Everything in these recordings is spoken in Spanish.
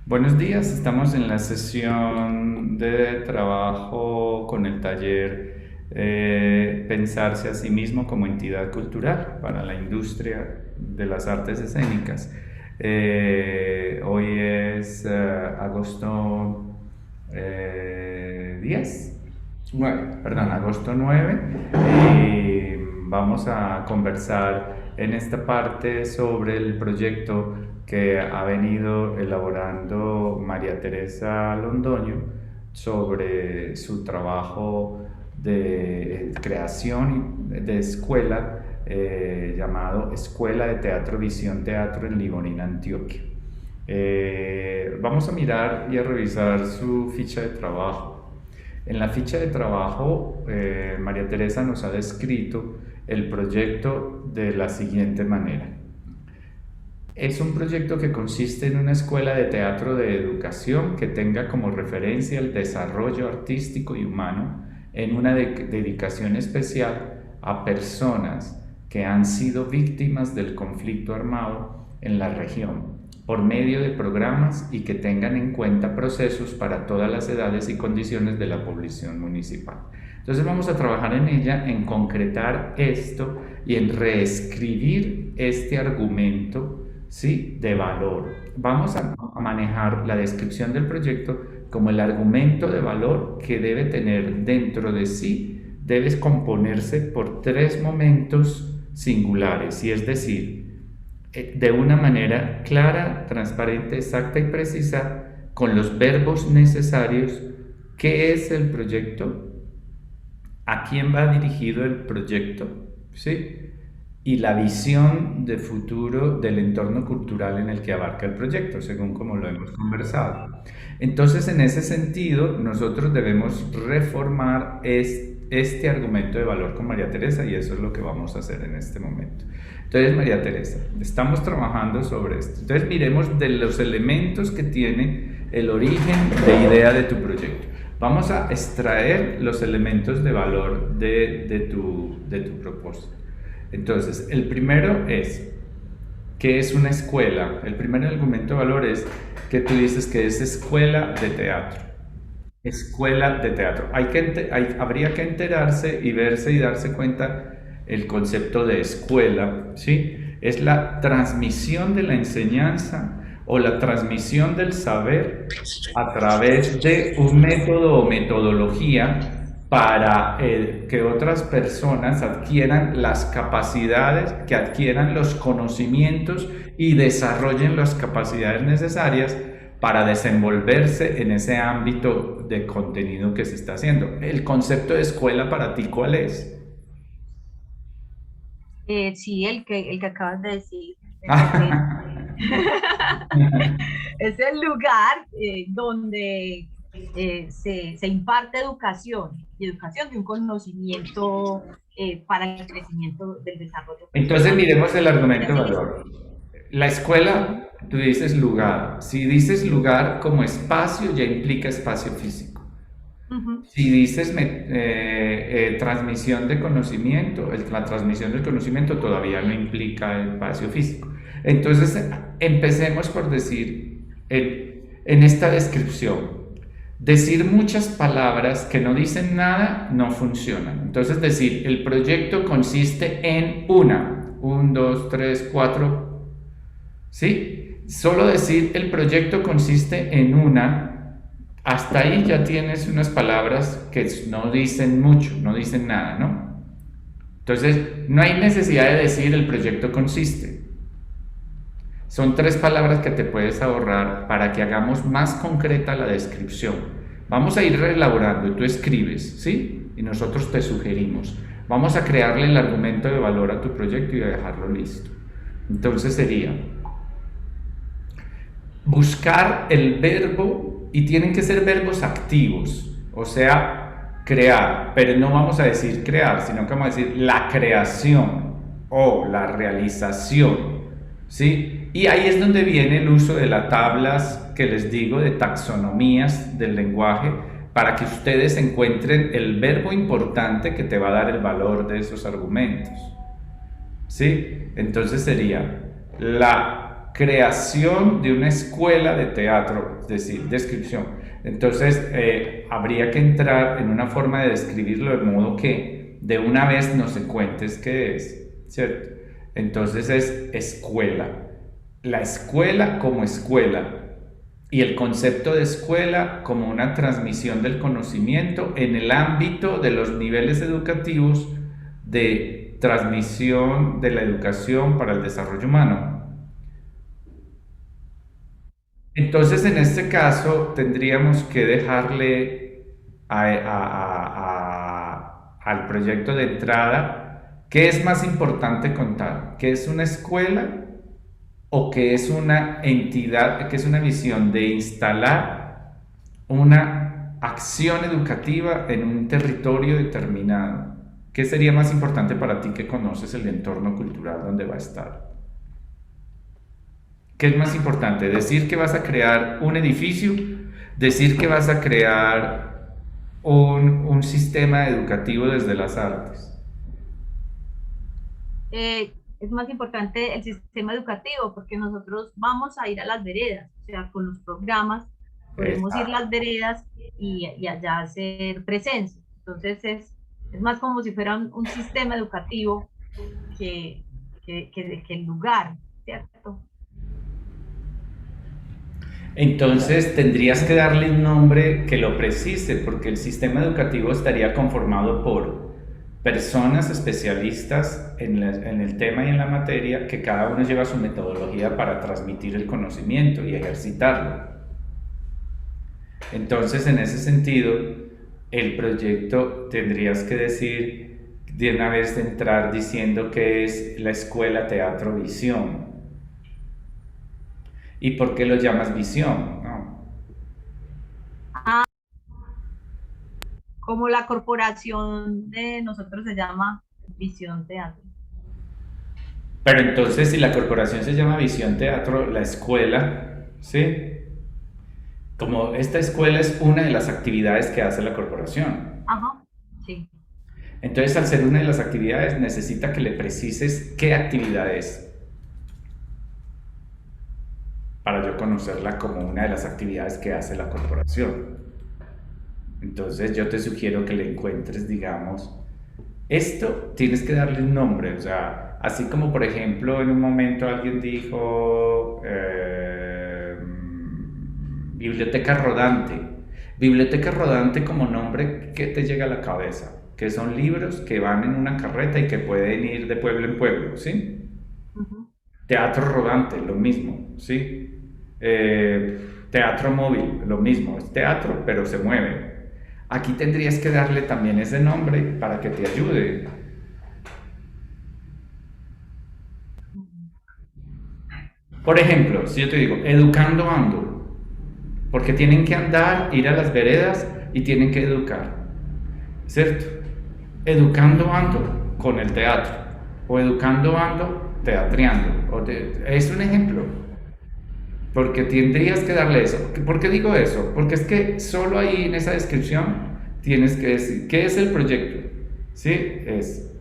Buenos días, estamos en la sesión de trabajo con el taller Pensarse a sí mismo como entidad cultural para la industria de las artes escénicas. Hoy es agosto 10, 9, perdón, agosto 9, y vamos a conversar en esta parte sobre el proyecto que ha venido elaborando María Teresa Londoño sobre su trabajo de creación de escuela llamado Escuela de Teatro Visión Teatro en Ligonina, Antioquia. Vamos a mirar y a revisar su ficha de trabajo. En la ficha de trabajo, María Teresa nos ha descrito el proyecto de la siguiente manera. Es un proyecto que consiste en una escuela de teatro de educación que tenga como referencia el desarrollo artístico y humano en una dedicación especial a personas que han sido víctimas del conflicto armado en la región por medio de programas y que tengan en cuenta procesos para todas las edades y condiciones de la población municipal. Entonces vamos a trabajar en ella, en concretar esto y en reescribir este argumento, ¿sí?, de valor. Vamos a manejar la descripción del proyecto como el argumento de valor que debe tener dentro de sí, debe componerse por tres momentos singulares, y es decir, de una manera clara, transparente, exacta y precisa, con los verbos necesarios. ¿Qué es el proyecto? ¿A quién va dirigido el proyecto? ¿Sí? Y la visión de futuro del entorno cultural en el que abarca el proyecto, según como lo hemos conversado. Entonces, en ese sentido, nosotros debemos reformar este argumento de valor con María Teresa, y eso es lo que vamos a hacer en este momento. Entonces, María Teresa, estamos trabajando sobre esto. Entonces, miremos de los elementos que tiene el origen de idea de tu proyecto. Vamos a extraer los elementos de valor de tu propósito. Entonces, el primero es, ¿qué es una escuela? El primer argumento de valor es que tú dices que es escuela de teatro. Escuela de teatro. Habría que enterarse y verse y darse cuenta el concepto de escuela, ¿sí? Es la transmisión de la enseñanza o la transmisión del saber a través de un método o metodología para que otras personas adquieran las capacidades, que adquieran los conocimientos y desarrollen las capacidades necesarias para desenvolverse en ese ámbito de contenido que se está haciendo. El concepto de escuela para ti, ¿cuál es? Sí, el que acabas de decir, es, es el lugar donde se imparte educación y educación de un conocimiento para el crecimiento del desarrollo Entonces personal. miremos el Y argumento de así mismo. valor. La Ujú, escuela, tú dices lugar. Si dices lugar como espacio, ya implica espacio físico. ujú. Si dices transmisión de conocimiento, la transmisión del conocimiento todavía no implica espacio físico. Entonces, empecemos por decir en esta descripción. Decir muchas palabras que no dicen nada no funcionan. Entonces, decir, el proyecto consiste en un, dos, tres, cuatro, ¿sí? Solo decir el proyecto consiste en hasta ahí ya tienes unas palabras que no dicen mucho, no dicen nada, ¿no? Entonces, no hay necesidad de decir el proyecto consiste. Son tres palabras que te puedes ahorrar para que hagamos más concreta la descripción. Vamos a ir reelaborando y tú escribes, ¿sí? Y nosotros te sugerimos. Vamos a crearle el argumento de valor a tu proyecto y a dejarlo listo. Entonces sería buscar el verbo, y tienen que ser verbos activos, o sea, crear, pero no vamos a decir crear, sino que vamos a decir la creación o la realización, ¿sí? Y ahí es donde viene el uso de las tablas que les digo, de taxonomías del lenguaje, para que ustedes encuentren el verbo importante que te va a dar el valor de esos argumentos, ¿sí? Entonces sería la creación de una escuela de teatro, es decir, descripción. Entonces, habría que entrar en una forma de describirlo de modo que de una vez no se cuentes qué es, ¿cierto? Entonces es escuela. La escuela como escuela y el concepto de escuela como una transmisión del conocimiento en el ámbito de los niveles educativos de transmisión de la educación para el desarrollo humano. Entonces, en este caso, tendríamos que dejarle al proyecto de entrada qué es más importante contar, qué es una escuela o qué es una entidad, qué es una visión de instalar una acción educativa en un territorio determinado. ¿Qué sería más importante para ti que conoces el entorno cultural donde va a estar? ¿Qué es más importante? ¿Decir que vas a crear un edificio? ¿Decir que vas a crear un sistema educativo desde las artes? Es más importante el sistema educativo porque nosotros vamos a ir a las veredas, o sea, con los programas podemos ir a las veredas y allá hacer presencia. Entonces es más como si fuera un sistema educativo que el lugar, ¿cierto? Entonces tendrías que darle un nombre que lo precise, porque el sistema educativo estaría conformado por personas especialistas en el tema y en la materia, que cada uno lleva su metodología para transmitir el conocimiento y ejercitarlo. Entonces, en ese sentido, el proyecto tendrías que decir de una vez de entrar diciendo que es la Escuela Teatro Visión. ¿Y por qué lo llamas visión? ¿No? Como la corporación de nosotros se llama Visión Teatro. Pero entonces, si la corporación se llama Visión Teatro, la escuela, ¿sí? Como esta escuela es una de las actividades que hace la corporación. Ajá, sí. Entonces, al ser una de las actividades, necesita que le precises qué actividad es, para yo conocerla como una de las actividades que hace la corporación. Entonces yo te sugiero que le encuentres, digamos, esto tienes que darle un nombre, o sea, así como por ejemplo en un momento alguien dijo biblioteca rodante. Biblioteca rodante como nombre, ¿qué te llega a la cabeza? Que son libros que van en una carreta y que pueden ir de pueblo en pueblo, ¿sí? Uh-huh. Teatro rodante, lo mismo, ¿sí? Teatro móvil, lo mismo, es teatro, pero se mueve. Aquí tendrías que darle también ese nombre para que te ayude. Por ejemplo, si yo te digo, educando ando, porque tienen que andar, ir a las veredas y tienen que educar, ¿cierto? Educando ando con el teatro, o educando ando teatreando, es un ejemplo. Porque tendrías que darle eso. ¿Por qué digo eso? Porque es que solo ahí en esa descripción tienes que decir, ¿qué es el proyecto? ¿Sí? Es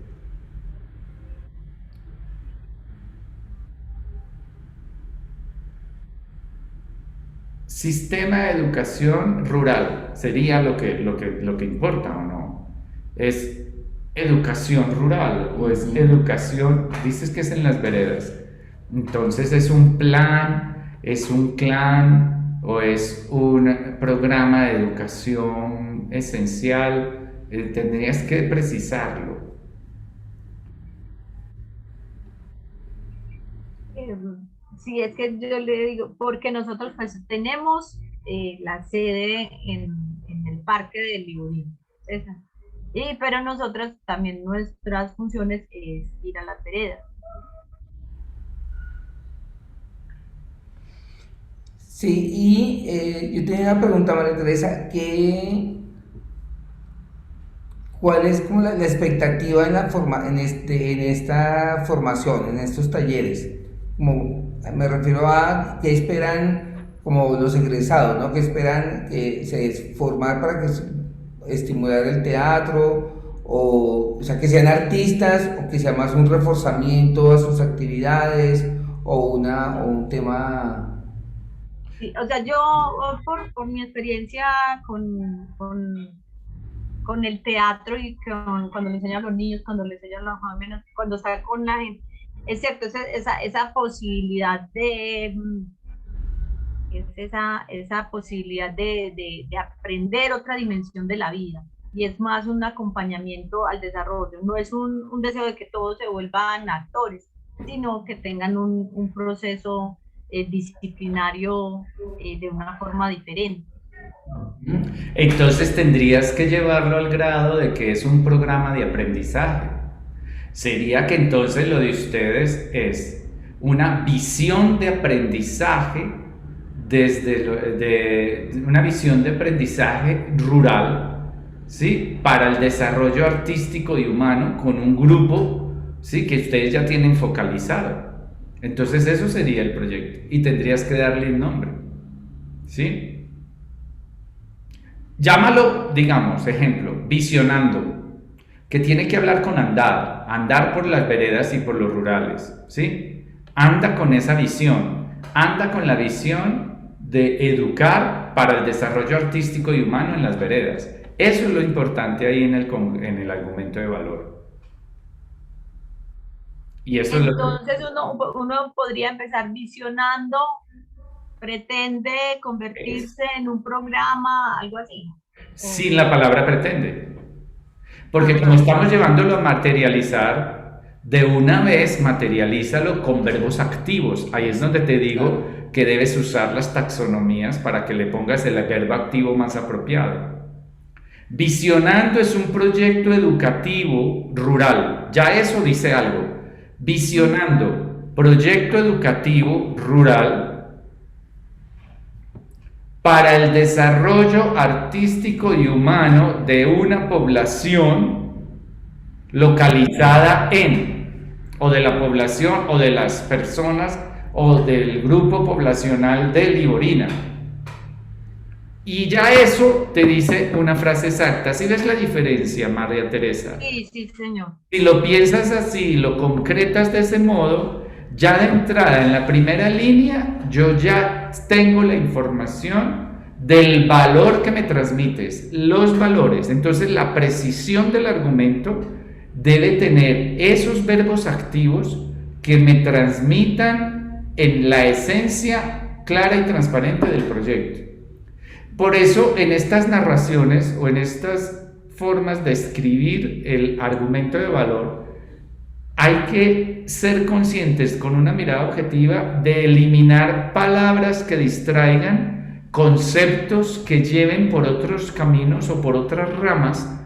sistema de educación rural, sería lo que importa, ¿o no? Es educación rural o es educación, dices que es en las veredas. Entonces es un plan, es un clan o es un programa de educación esencial. Tendrías que precisarlo. Sí, es que yo le digo, porque nosotros pues tenemos la sede en el Parque del Libodín, pero nosotros también nuestras funciones es ir a las veredas. Sí, y yo tenía una pregunta, María Teresa, ¿cuál es como la expectativa en esta formación, en estos talleres? Como, me refiero a qué esperan como los egresados, ¿no? ¿Qué esperan formar para que estimular el teatro? O sea, que sean artistas o que sea más un reforzamiento a sus actividades o un tema... Sí, o sea, yo por mi experiencia con el teatro y cuando le enseño a los niños, cuando le enseño a los jóvenes, cuando está con la gente, es cierto, esa posibilidad esa posibilidad de aprender otra dimensión de la vida. Y es más un acompañamiento al desarrollo. No es un deseo de que todos se vuelvan actores, sino que tengan un proceso disciplinario de una forma diferente. Entonces tendrías que llevarlo al grado de que es un programa de aprendizaje. Sería que entonces lo de ustedes es una visión de aprendizaje una visión de aprendizaje rural, ¿sí? Para el desarrollo artístico y humano con un grupo, ¿sí? Que ustedes ya tienen focalizado. Entonces eso sería el proyecto y tendrías que darle un nombre, ¿sí? Llámalo, digamos, ejemplo, visionando, que tiene que hablar con andar por las veredas y por los rurales, ¿sí? Anda con esa visión, anda con la visión de educar para el desarrollo artístico y humano en las veredas. Eso es lo importante ahí en el argumento de valor. Y eso entonces uno podría empezar visionando, pretende convertirse en un programa, algo así. Sin la palabra pretende. Porque como estamos llevándolo a materializar, de una vez materialízalo con verbos activos. Ahí es donde te digo que debes usar las taxonomías para que le pongas el verbo activo más apropiado. Visionando es un proyecto educativo rural. Ya eso dice algo. Visionando, proyecto educativo rural para el desarrollo artístico y humano de una población localizada o de la población, o de las personas, o del grupo poblacional de Liborina. Y ya eso te dice una frase exacta. ¿Sí ves la diferencia, María Teresa? Sí, sí, señor. Si lo piensas así, lo concretas de ese modo, ya de entrada en la primera línea, yo ya tengo la información del valor que me transmites, los valores. Entonces la precisión del argumento debe tener esos verbos activos que me transmitan en la esencia clara y transparente del proyecto. Por eso en estas narraciones o en estas formas de escribir el argumento de valor hay que ser conscientes con una mirada objetiva de eliminar palabras que distraigan, conceptos que lleven por otros caminos o por otras ramas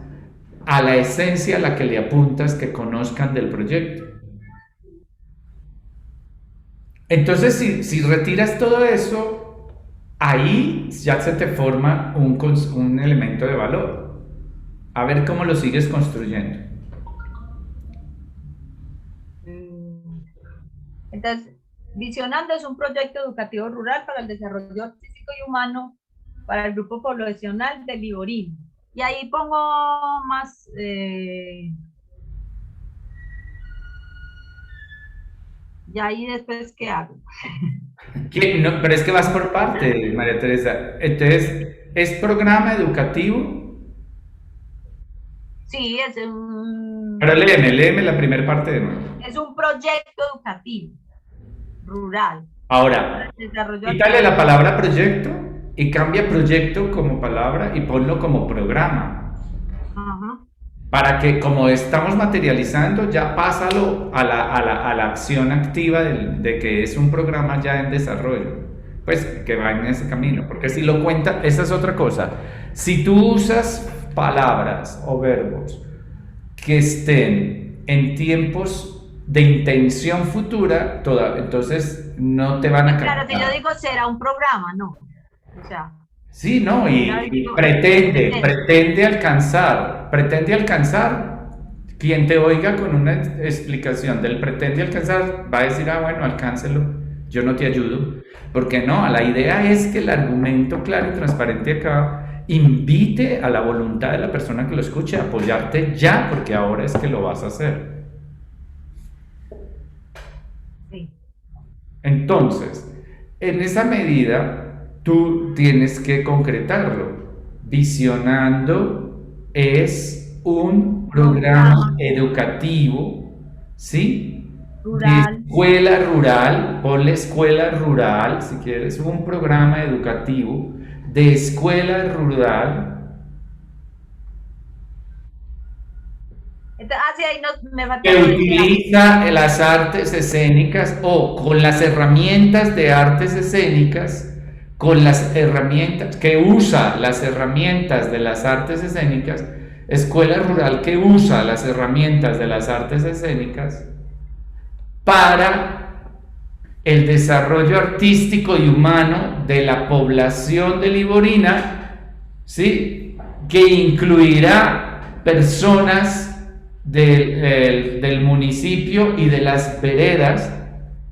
a la esencia a la que le apuntas que conozcan del proyecto. Entonces, si retiras todo eso, ahí ya se te forma un elemento de valor. A ver cómo lo sigues construyendo. Entonces, Visionando es un proyecto educativo rural para el desarrollo artístico y humano para el grupo poblacional de Liborina. Y ahí pongo más... y ahí después, ¿qué hago? No, pero es que vas por parte, María Teresa. Entonces, ¿es programa educativo? Sí, es un... Pero léeme la primera parte de nuevo. Es un proyecto educativo rural. Ahora, quítale la palabra proyecto y cambia proyecto como palabra y ponlo como programa. Ajá. Para que, como estamos materializando, ya pásalo a la acción activa de que es un programa ya en desarrollo, pues que va en ese camino, porque si lo cuenta, esa es otra cosa. Si tú usas palabras o verbos que estén en tiempos de intención futura, entonces no te van a captar. Claro, si yo digo será un programa, no. O sea... Sí, no, y pretende alcanzar, quien te oiga con una explicación del pretende alcanzar, va a decir, bueno, alcáncelo, yo no te ayudo, porque no, la idea es que el argumento claro y transparente acá invite a la voluntad de la persona que lo escuche a apoyarte ya, porque ahora es que lo vas a hacer. Sí. Entonces, en esa medida, tú tienes que concretarlo. Visionando es un programa educativo, ¿sí? De rural. escuela rural, ponle escuela rural, si quieres, un programa educativo de escuela rural. Entonces, sí, ahí me falta Que lo de teatro. utiliza las artes escénicas o con las herramientas de artes escénicas, con las herramientas, que usa las herramientas de las artes escénicas, escuela rural que usa las herramientas de las artes escénicas para el desarrollo artístico y humano de la población de Liborina, ¿sí? Que incluirá personas del municipio y de las veredas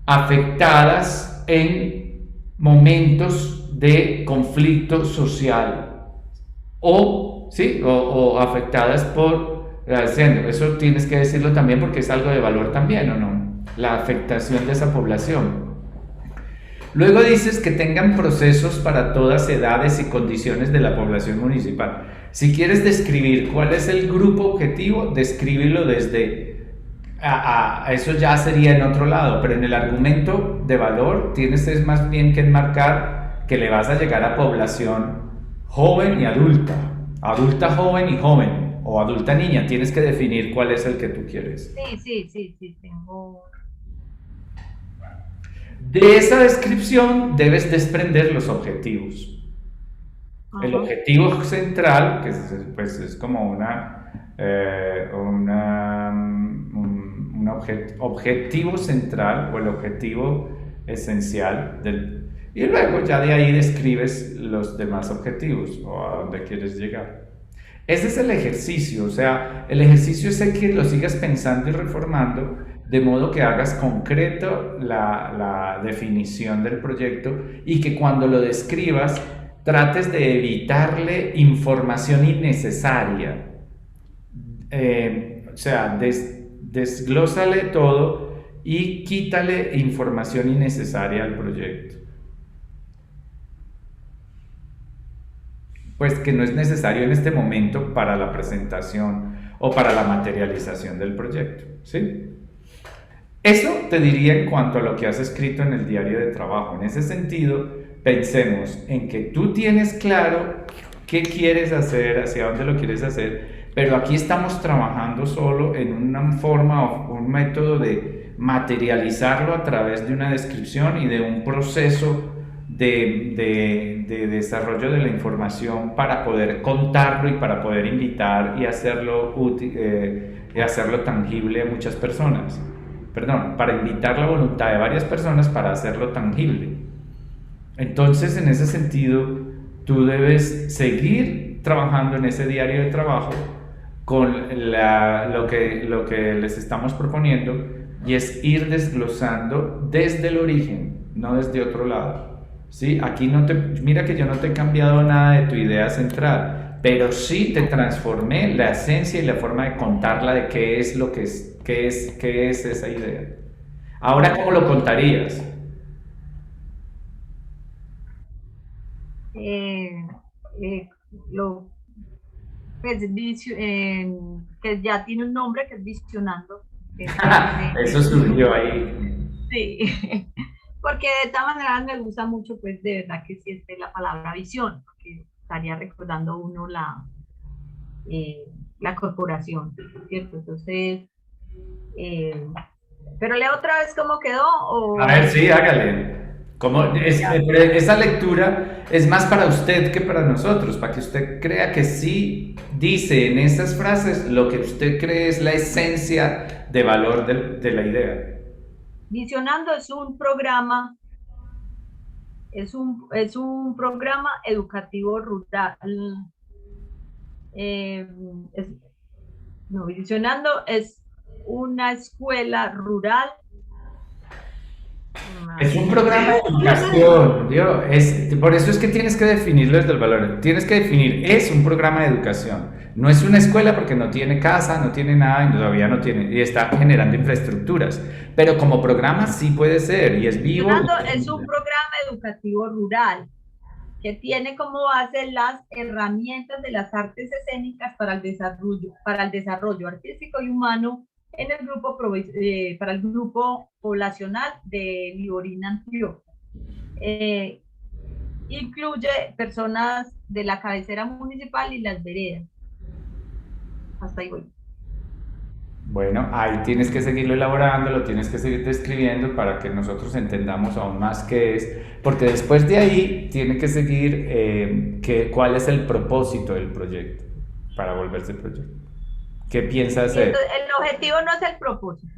afectadas en momentos de conflicto social o, ¿sí? o afectadas por eso tienes que decirlo también porque es algo de valor también, ¿o no? La afectación de esa población. Luego dices que tengan procesos para todas edades y condiciones de la población municipal. Si quieres describir cuál es el grupo objetivo, descríbelo desde... eso ya sería en otro lado, pero en el argumento de valor tienes es más bien que enmarcar que le vas a llegar a población joven y adulta, adulta joven y joven, o adulta niña. Tienes que definir cuál es el que tú quieres. Sí, tengo. De esa descripción debes desprender los objetivos. El Ajá. objetivo central, que pues, es como un objetivo central o el objetivo esencial y luego ya de ahí describes los demás objetivos o a dónde quieres llegar. Ese es el ejercicio, o sea, el ejercicio es el que lo sigas pensando y reformando de modo que hagas concreto la definición del proyecto y que cuando lo describas trates de evitarle información innecesaria. O sea, desglósale todo y quítale información innecesaria al proyecto. Pues que no es necesario en este momento para la presentación o para la materialización del proyecto, ¿sí? Eso te diría en cuanto a lo que has escrito en el diario de trabajo. En ese sentido, pensemos en que tú tienes claro qué quieres hacer, hacia dónde lo quieres hacer, pero aquí estamos trabajando solo en una forma o un método de materializarlo a través de una descripción y de un proceso de desarrollo de la información para poder contarlo y para poder invitar y hacerlo tangible a muchas personas. Perdón, para invitar la voluntad de varias personas para hacerlo tangible. Entonces, en ese sentido, tú debes seguir trabajando en ese diario de trabajo con lo que les estamos proponiendo y es ir desglosando desde el origen, no desde otro lado. ¿Sí? Aquí mira que yo no te he cambiado nada de tu idea central, pero sí te transformé la esencia y la forma de contarla de qué es lo que es. ¿Qué es esa idea? Ahora, ¿cómo lo contarías? Lo, pues, que ya tiene un nombre, que es Visionando. Que Eso surgió ahí. Sí, porque de todas maneras me gusta mucho, pues de verdad que sí es la palabra visión, porque estaría recordando uno la corporación, ¿cierto? Entonces, pero leo otra vez cómo quedó. A ver, sí, hágale. Esa lectura es más para usted que para nosotros, para que usted crea que sí dice en esas frases lo que usted cree es la esencia de valor de la idea. Visionando es un programa, es un programa educativo rural. Visionando es una escuela rural Es un programa de educación, por eso es que tienes que definirlo desde el valor. Tienes que definir, es un programa de educación. No es una escuela porque no tiene casa, no tiene nada, y todavía no tiene, y está generando infraestructuras. Pero como programa sí puede ser, y es vivo. Fernando, es un programa educativo rural que tiene como base las herramientas de las artes escénicas para el desarrollo artístico y humano en el grupo para el grupo poblacional de Liborina, Antioquia. Incluye personas de la cabecera municipal y las veredas. Hasta ahí voy. Bueno, ahí tienes que seguirlo elaborando, lo tienes que seguir describiendo para que nosotros entendamos aún más qué es, porque después de ahí tiene que seguir cuál es el propósito del proyecto para volverse proyecto. ¿Qué piensas hacer? Entonces, el objetivo no es el propósito.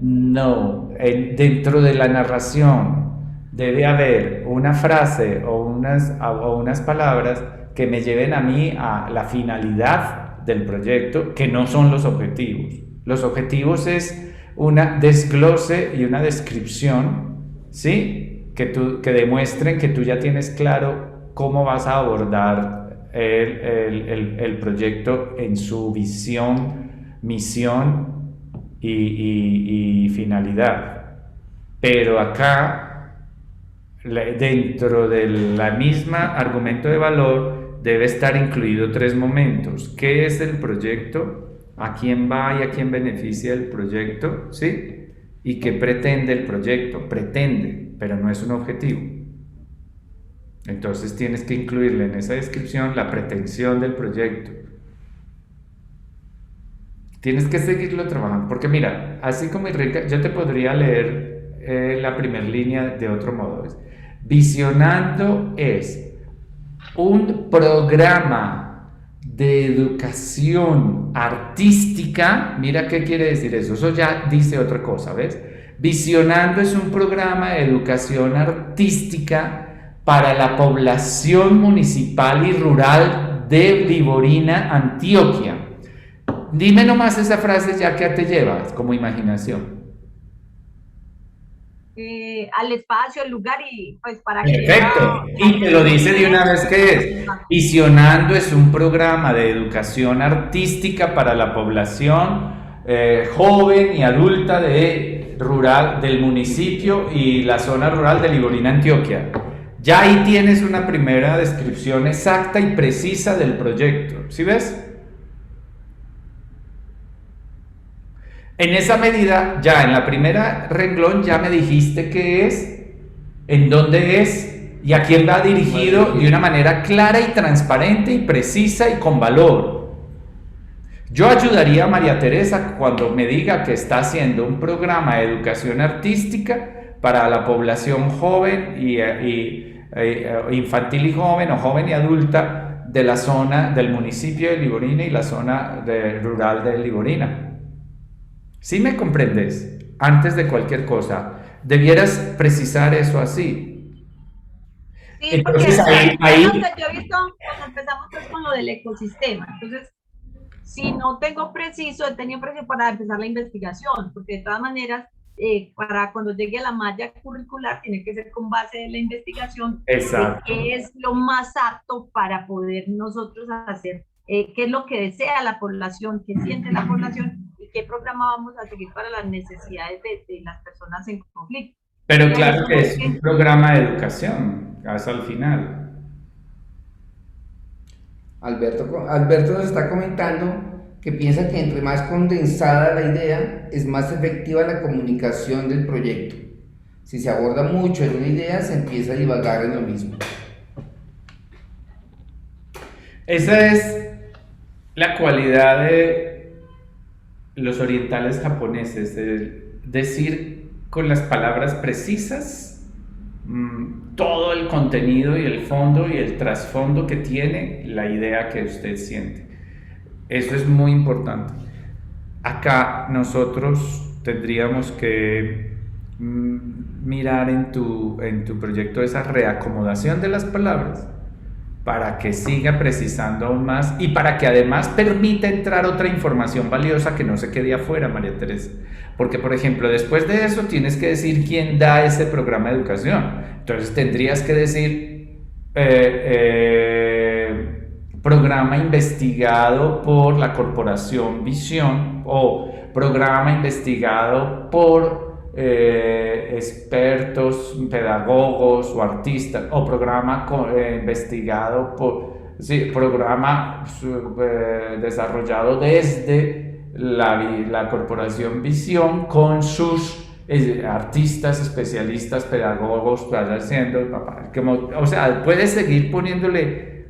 No, dentro de la narración debe haber una frase o unas palabras que me lleven a mí a la finalidad del proyecto, que no son los objetivos. Los objetivos es una desglose y una descripción, ¿sí? Que demuestren que tú ya tienes claro cómo vas a abordar el proyecto en su visión, misión y finalidad. Pero acá, dentro de la misma argumento de valor, debe estar incluido 3 momentos. ¿Qué es el proyecto? ¿A quién va y a quién beneficia el proyecto? ¿Sí? ¿Y qué pretende el proyecto? Pretende, pero no es un objetivo. Entonces tienes que incluirle en esa descripción la pretensión del proyecto. Tienes que seguirlo trabajando, porque mira, así como Enrique, yo te podría leer la primera línea de otro modo. Visionando es un programa de educación artística. Mira qué quiere decir eso, eso ya dice otra cosa, ¿ves? Visionando es un programa de educación artística para la población municipal y rural de Liborina, Antioquia. Dime nomás esa frase ya que te llevas como imaginación. Al espacio, el lugar y pues para que... Perfecto, y te lo dice de una vez que es. Visionando es un programa de educación artística para la población joven y adulta del municipio y la zona rural de Liborina, Antioquia. Ya ahí tienes una primera descripción exacta y precisa del proyecto, ¿sí ves? En esa medida, ya en la primera renglón ya me dijiste qué es, en dónde es y a quién va dirigido de una manera clara y transparente y precisa y con valor. Yo ayudaría a María Teresa cuando me diga que está haciendo un programa de educación artística para la población joven infantil y joven o joven y adulta de la zona del municipio de Liborina y la zona rural de Liborina. ¿Sí me comprendes? Antes de cualquier cosa, debieras precisar eso así. Sí, entonces, porque ahí... Yo he visto cuando empezamos pues con lo del ecosistema. Entonces, si no tengo preciso, he tenido preciso para empezar la investigación, porque de todas maneras, para cuando llegue a la malla curricular, tiene que ser con base en la investigación. Exacto. ¿Qué es lo más apto para poder nosotros hacer? ¿Qué es lo que desea la población? ¿Qué siente la población? ¿Qué programa vamos a seguir para las necesidades de las personas en conflicto? Pero claro que es un programa de educación, hasta el final. Alberto nos está comentando que piensa que entre más condensada la idea, es más efectiva la comunicación del proyecto. Si se aborda mucho en una idea, se empieza a divagar en lo mismo. Esa es la cualidad de los orientales japoneses, decir con las palabras precisas todo el contenido y el fondo y el trasfondo que tiene la idea que usted siente. Eso es muy importante. Acá nosotros tendríamos que mirar en tu proyecto esa reacomodación de las palabras para que siga precisando aún más y para que además permita entrar otra información valiosa que no se quede afuera, María Teresa. Porque, por ejemplo, después de eso tienes que decir quién da ese programa de educación. Entonces tendrías que decir programa investigado por la Corporación Visión o programa investigado por expertos, pedagogos o artistas, o programa investigado por, sí, programa desarrollado desde la Corporación Visión con sus artistas, especialistas, pedagogos, haciendo, o sea, puedes seguir poniéndole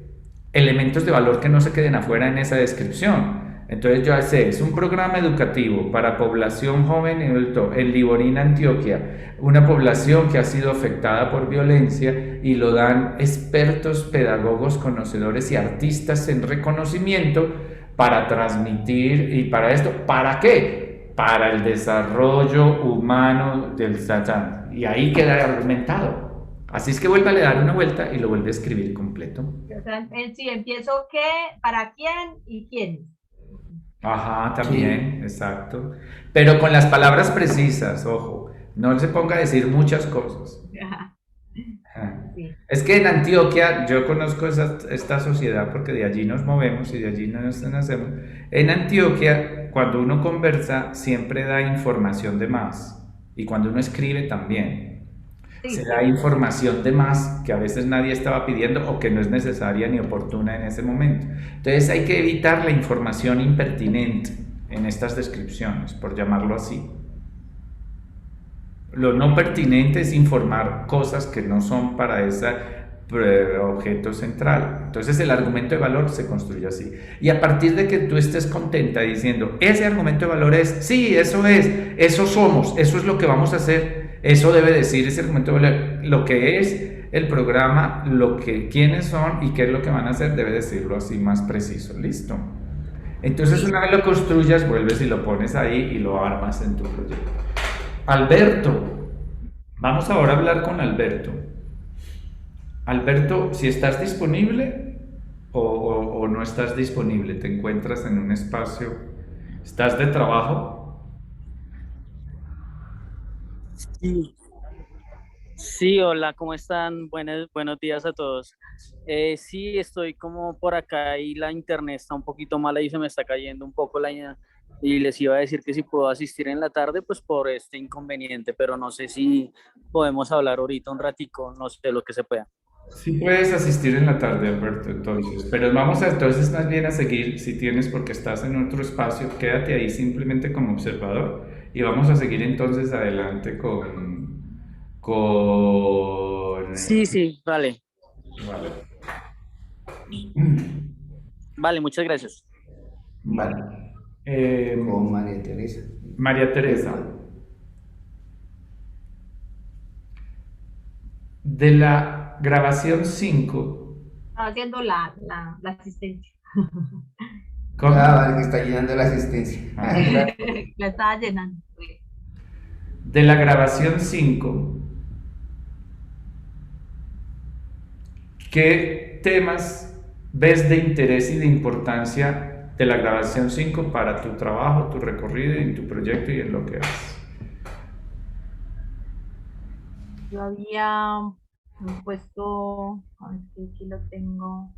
elementos de valor que no se queden afuera en esa descripción. Entonces yo sé, es un programa educativo para población joven y adulto en Liborina, Antioquia, una población que ha sido afectada por violencia, y lo dan expertos, pedagogos, conocedores y artistas en reconocimiento para transmitir. ¿Y para esto? ¿Para qué? Para el desarrollo humano del Satán. Y ahí queda argumentado. Así es que vuélvale a dar una vuelta y lo vuelve a escribir completo. O sea, sí, empiezo qué, para quién y quiénes. Ajá, también, sí. Exacto. Pero con las palabras precisas, ojo, no se ponga a decir muchas cosas. Sí. Es que en Antioquia, yo conozco esta sociedad porque de allí nos movemos y de allí nos nacemos. En Antioquia, cuando uno conversa, siempre da información de más. Y cuando uno escribe también. Sí, se da información de más que a veces nadie estaba pidiendo o que no es necesaria ni oportuna en ese momento. Entonces hay que evitar la información impertinente en estas descripciones, por llamarlo así. Lo no pertinente es informar cosas que no son para ese objeto central. Entonces el argumento de valor se construye así. Y a partir de que tú estés contenta diciendo, ese argumento de valor es, sí, eso es, eso somos, eso es lo que vamos a hacer. Eso debe decir ese argumento de valor, lo que es el programa, quiénes son y qué es lo que van a hacer, debe decirlo así más preciso. ¿Listo? Entonces una vez lo construyas, vuelves y lo pones ahí y lo armas en tu proyecto. Alberto, vamos ahora a hablar con Alberto. Alberto, si estás disponible o no estás disponible, te encuentras en un espacio, ¿estás de trabajo? Sí. Sí, hola, ¿cómo están? Buenos días a todos. Sí, estoy como por acá y la internet está un poquito mala y se me está cayendo un poco y les iba a decir que si puedo asistir en la tarde, pues por este inconveniente, pero no sé si podemos hablar ahorita un ratico, no sé lo que se pueda. Sí puedes asistir en la tarde, Alberto, entonces, pero vamos a entonces más bien a seguir, si tienes, porque estás en otro espacio, quédate ahí simplemente como observador y vamos a seguir entonces adelante con... Sí, vale. Vale. Vale, muchas gracias. Vale. Con María Teresa. María Teresa. De la grabación 5. Estaba haciendo la asistencia. ¿Cómo? Vale, que está llenando la asistencia. Claro. La estaba llenando. De la grabación 5, ¿qué temas ves de interés y de importancia de la grabación 5 para tu trabajo, tu recorrido, en tu proyecto y en lo que haces? Yo había puesto, a ver si aquí lo tengo.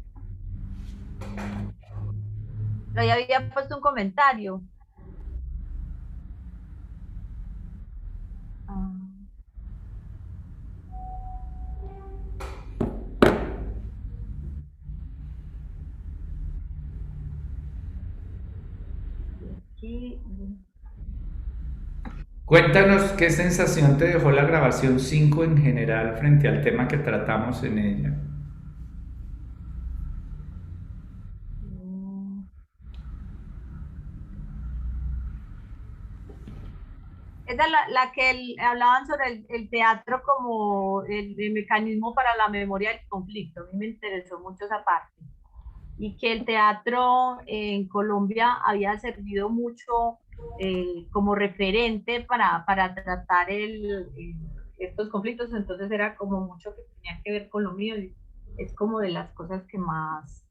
Yo había puesto un comentario. Aquí. Cuéntanos qué sensación te dejó la grabación 5 en general frente al tema que tratamos en ella. Esa es la que hablaban sobre el teatro como el mecanismo para la memoria del conflicto. A mí me interesó mucho esa parte. Y que el teatro en Colombia había servido mucho como referente para tratar estos conflictos. Entonces era como mucho que tenía que ver con lo mío. es como de las cosas que más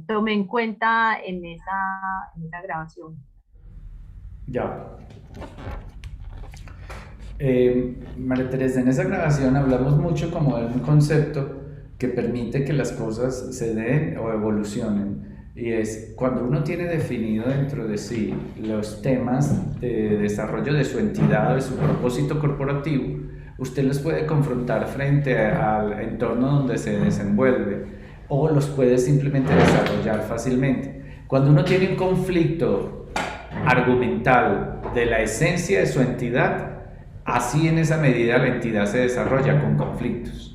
tomé en cuenta en esa grabación. Ya. María Teresa, en esa grabación hablamos mucho como de un concepto que permite que las cosas se den o evolucionen, y es cuando uno tiene definido dentro de sí los temas de desarrollo de su entidad o de su propósito corporativo, usted los puede confrontar frente al entorno donde se desenvuelve o los puede simplemente desarrollar fácilmente. Cuando uno tiene un conflicto argumental de la esencia de su entidad, así en esa medida la entidad se desarrolla con conflictos.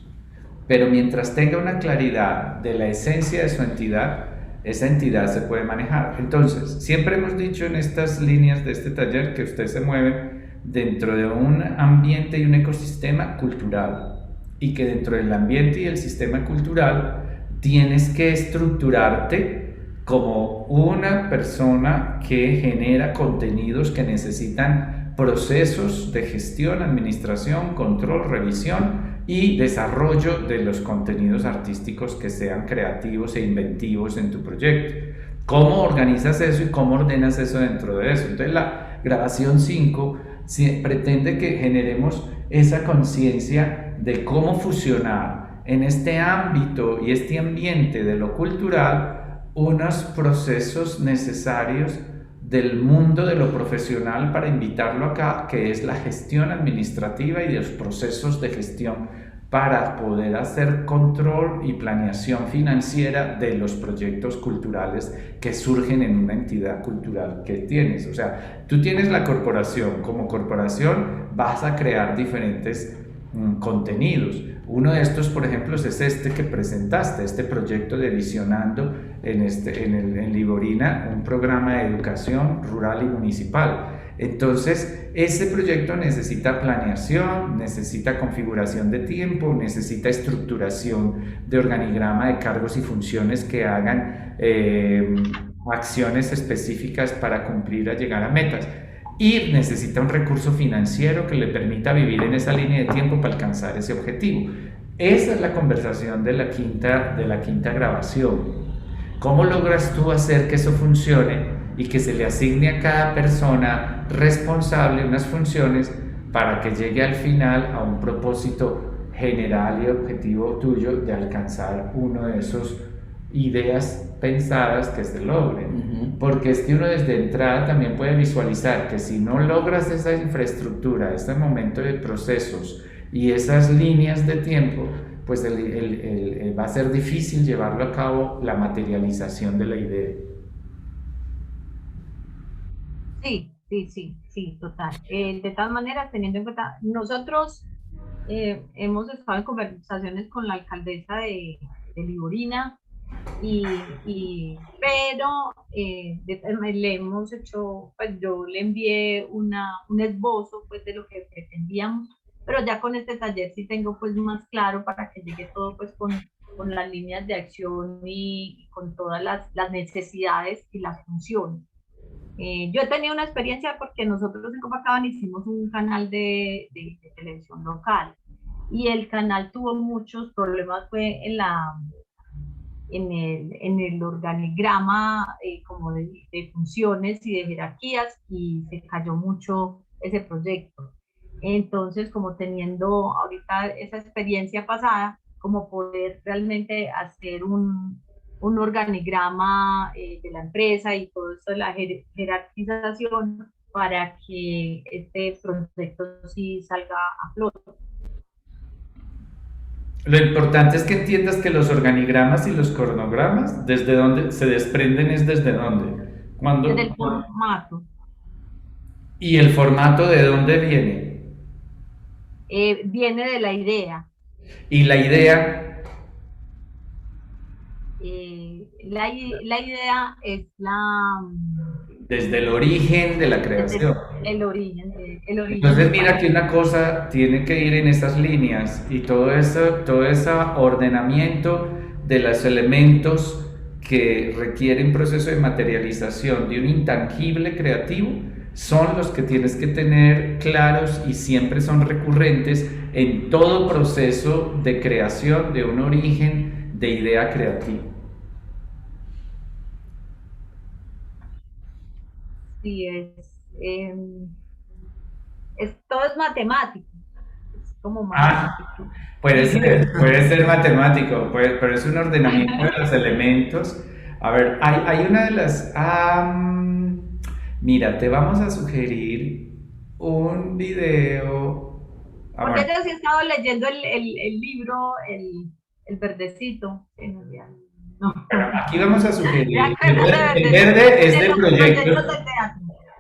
Pero mientras tenga una claridad de la esencia de su entidad, esa entidad se puede manejar. Entonces, siempre hemos dicho en estas líneas de este taller que usted se mueve dentro de un ambiente y un ecosistema cultural, y que dentro del ambiente y el sistema cultural tienes que estructurarte como una persona que genera contenidos que necesitan procesos de gestión, administración, control, revisión y desarrollo de los contenidos artísticos que sean creativos e inventivos en tu proyecto. ¿Cómo organizas eso y cómo ordenas eso dentro de eso? Entonces la grabación 5 pretende que generemos esa conciencia de cómo fusionar en este ámbito y este ambiente de lo cultural unos procesos necesarios del mundo de lo profesional para invitarlo acá, que es la gestión administrativa y los procesos de gestión para poder hacer control y planeación financiera de los proyectos culturales que surgen en una entidad cultural que tienes. O sea, tú tienes la corporación, como corporación vas a crear diferentes contenidos. Uno de estos, por ejemplo, es este que presentaste, este proyecto de Visionando en Liborina, un programa de educación rural y municipal. Entonces, ese proyecto necesita planeación, necesita configuración de tiempo, necesita estructuración de organigrama de cargos y funciones que hagan acciones específicas para cumplir a llegar a metas. Y necesita un recurso financiero que le permita vivir en esa línea de tiempo para alcanzar ese objetivo. Esa es la conversación de la quinta grabación. ¿Cómo logras tú hacer que eso funcione y que se le asigne a cada persona responsable unas funciones para que llegue al final a un propósito general y objetivo tuyo de alcanzar uno de esos ideas pensadas que se logren? Porque es que uno desde entrada también puede visualizar que si no logras esa infraestructura, ese momento de procesos y esas líneas de tiempo, pues va a ser difícil llevarlo a cabo la materialización de la idea. Sí, total. De todas maneras, teniendo en cuenta, nosotros hemos estado en conversaciones con la alcaldesa de Liborina, pero le hemos hecho, pues yo le envié un esbozo pues de lo que pretendíamos, pero ya con este taller sí tengo pues más claro para que llegue todo pues con las líneas de acción y con todas las necesidades y las funciones. Yo he tenido una experiencia porque nosotros en Copacabana hicimos un canal de televisión local y el canal tuvo muchos problemas fue en el organigrama como de funciones y de jerarquías, y se cayó mucho ese proyecto. Entonces, como teniendo ahorita esa experiencia pasada, como poder realmente hacer un organigrama de la empresa y todo esto de la jerarquización para que este proyecto sí salga a flote. Lo importante es que entiendas que los organigramas y los cronogramas, desde dónde se desprenden es desde dónde. Desde el formato. ¿Y el formato de dónde viene? Viene de la idea. ¿Y la idea? La idea es desde el origen de la creación. El origen. Entonces mira que una cosa tiene que ir en esas líneas, y todo ese ordenamiento de los elementos que requieren proceso de materialización de un intangible creativo son los que tienes que tener claros y siempre son recurrentes en todo proceso de creación de un origen de idea creativa. Sí, todo es matemático, es como matemático. Puede ser matemático, pero es un ordenamiento de los elementos. A ver, hay una de las... mira, te vamos a sugerir un video. Porque yo sí he estado leyendo el libro, el verdecito. No. Bueno, aquí vamos a sugerir. El verde es de proyectos.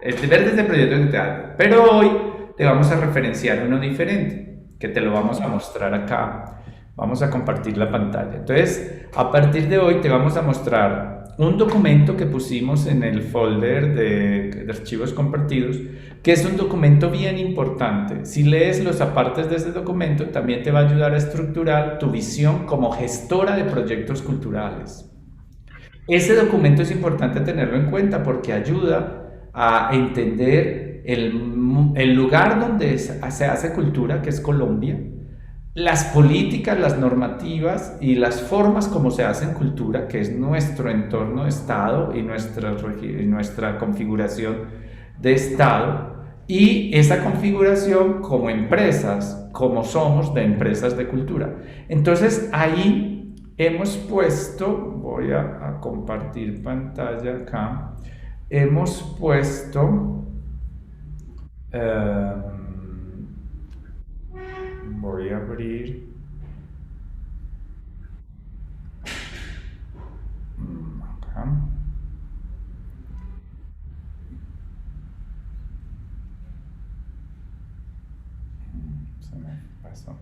El verde es de proyectos de teatro. Pero hoy te vamos a referenciar uno diferente, que te lo vamos a mostrar acá. Vamos a compartir la pantalla. Entonces, a partir de hoy te vamos a mostrar un documento que pusimos en el folder de archivos compartidos, que es un documento bien importante. Si lees los apartes de ese documento, también te va a ayudar a estructurar tu visión como gestora de proyectos culturales. Ese documento es importante tenerlo en cuenta porque ayuda a entender el lugar donde se hace cultura, que es Colombia, las políticas, las normativas y las formas como se hace en cultura, que es nuestro entorno de Estado y nuestra configuración de Estado, y esa configuración como empresas, como somos de empresas de cultura. Entonces ahí hemos puesto, voy a compartir pantalla acá, hemos puesto... voy a abrir acá. Se me pasó.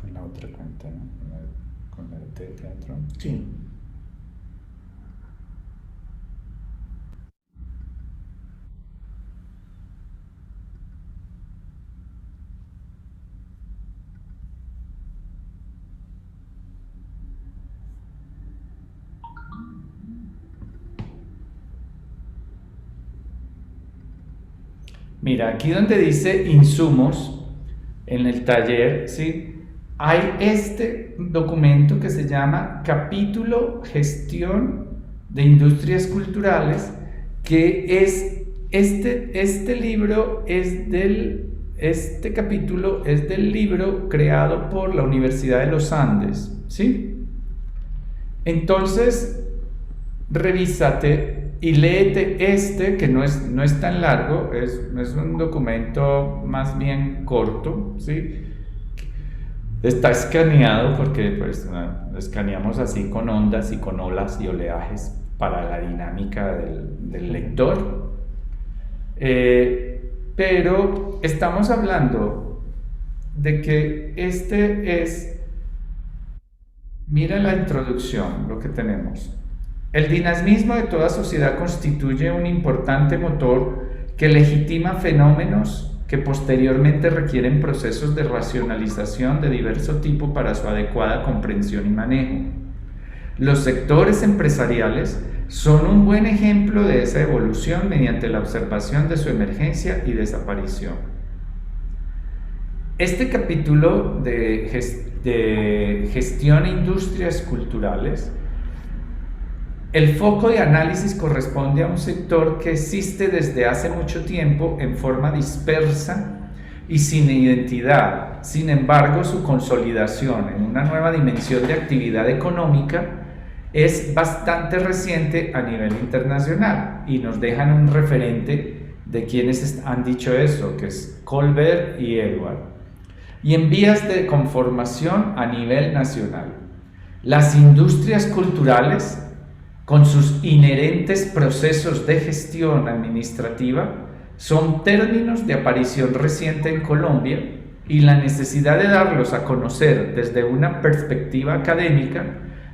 Con la otra cuenta, ¿no? Con la de teatro. Sí. Mira, aquí donde dice insumos, en el taller, ¿sí? Hay este documento que se llama Capítulo Gestión de Industrias Culturales, que es este libro este capítulo es del libro creado por la Universidad de los Andes, ¿sí? Entonces, revísate y léete que no es tan largo, es un documento más bien corto, ¿sí? Está escaneado porque pues escaneamos así con ondas y con olas y oleajes para la dinámica del lector. Pero estamos hablando de que mira la introducción, lo que tenemos. El dinamismo de toda sociedad constituye un importante motor que legitima fenómenos que posteriormente requieren procesos de racionalización de diverso tipo para su adecuada comprensión y manejo. Los sectores empresariales son un buen ejemplo de esa evolución mediante la observación de su emergencia y desaparición. Este capítulo de gestión e industrias culturales, el foco de análisis corresponde a un sector que existe desde hace mucho tiempo en forma dispersa y sin identidad. Sin embargo, su consolidación en una nueva dimensión de actividad económica es bastante reciente a nivel internacional y nos dejan un referente de quienes han dicho eso, que es Colbert y Edward, y en vías de conformación a nivel nacional. Las industrias culturales, con sus inherentes procesos de gestión administrativa, son términos de aparición reciente en Colombia y la necesidad de darlos a conocer desde una perspectiva académica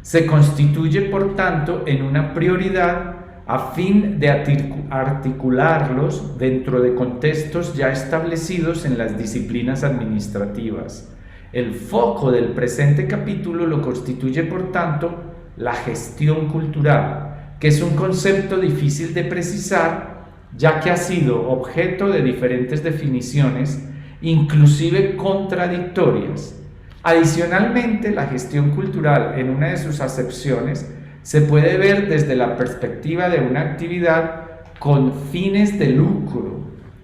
Se constituye, por tanto, en una prioridad a fin de articularlos dentro de contextos ya establecidos en las disciplinas administrativas. El foco del presente capítulo lo constituye, por tanto, la gestión cultural, que es un concepto difícil de precisar, ya que ha sido objeto de diferentes definiciones, inclusive contradictorias. Adicionalmente, la gestión cultural, en una de sus acepciones, se puede ver desde la perspectiva de una actividad con fines de lucro,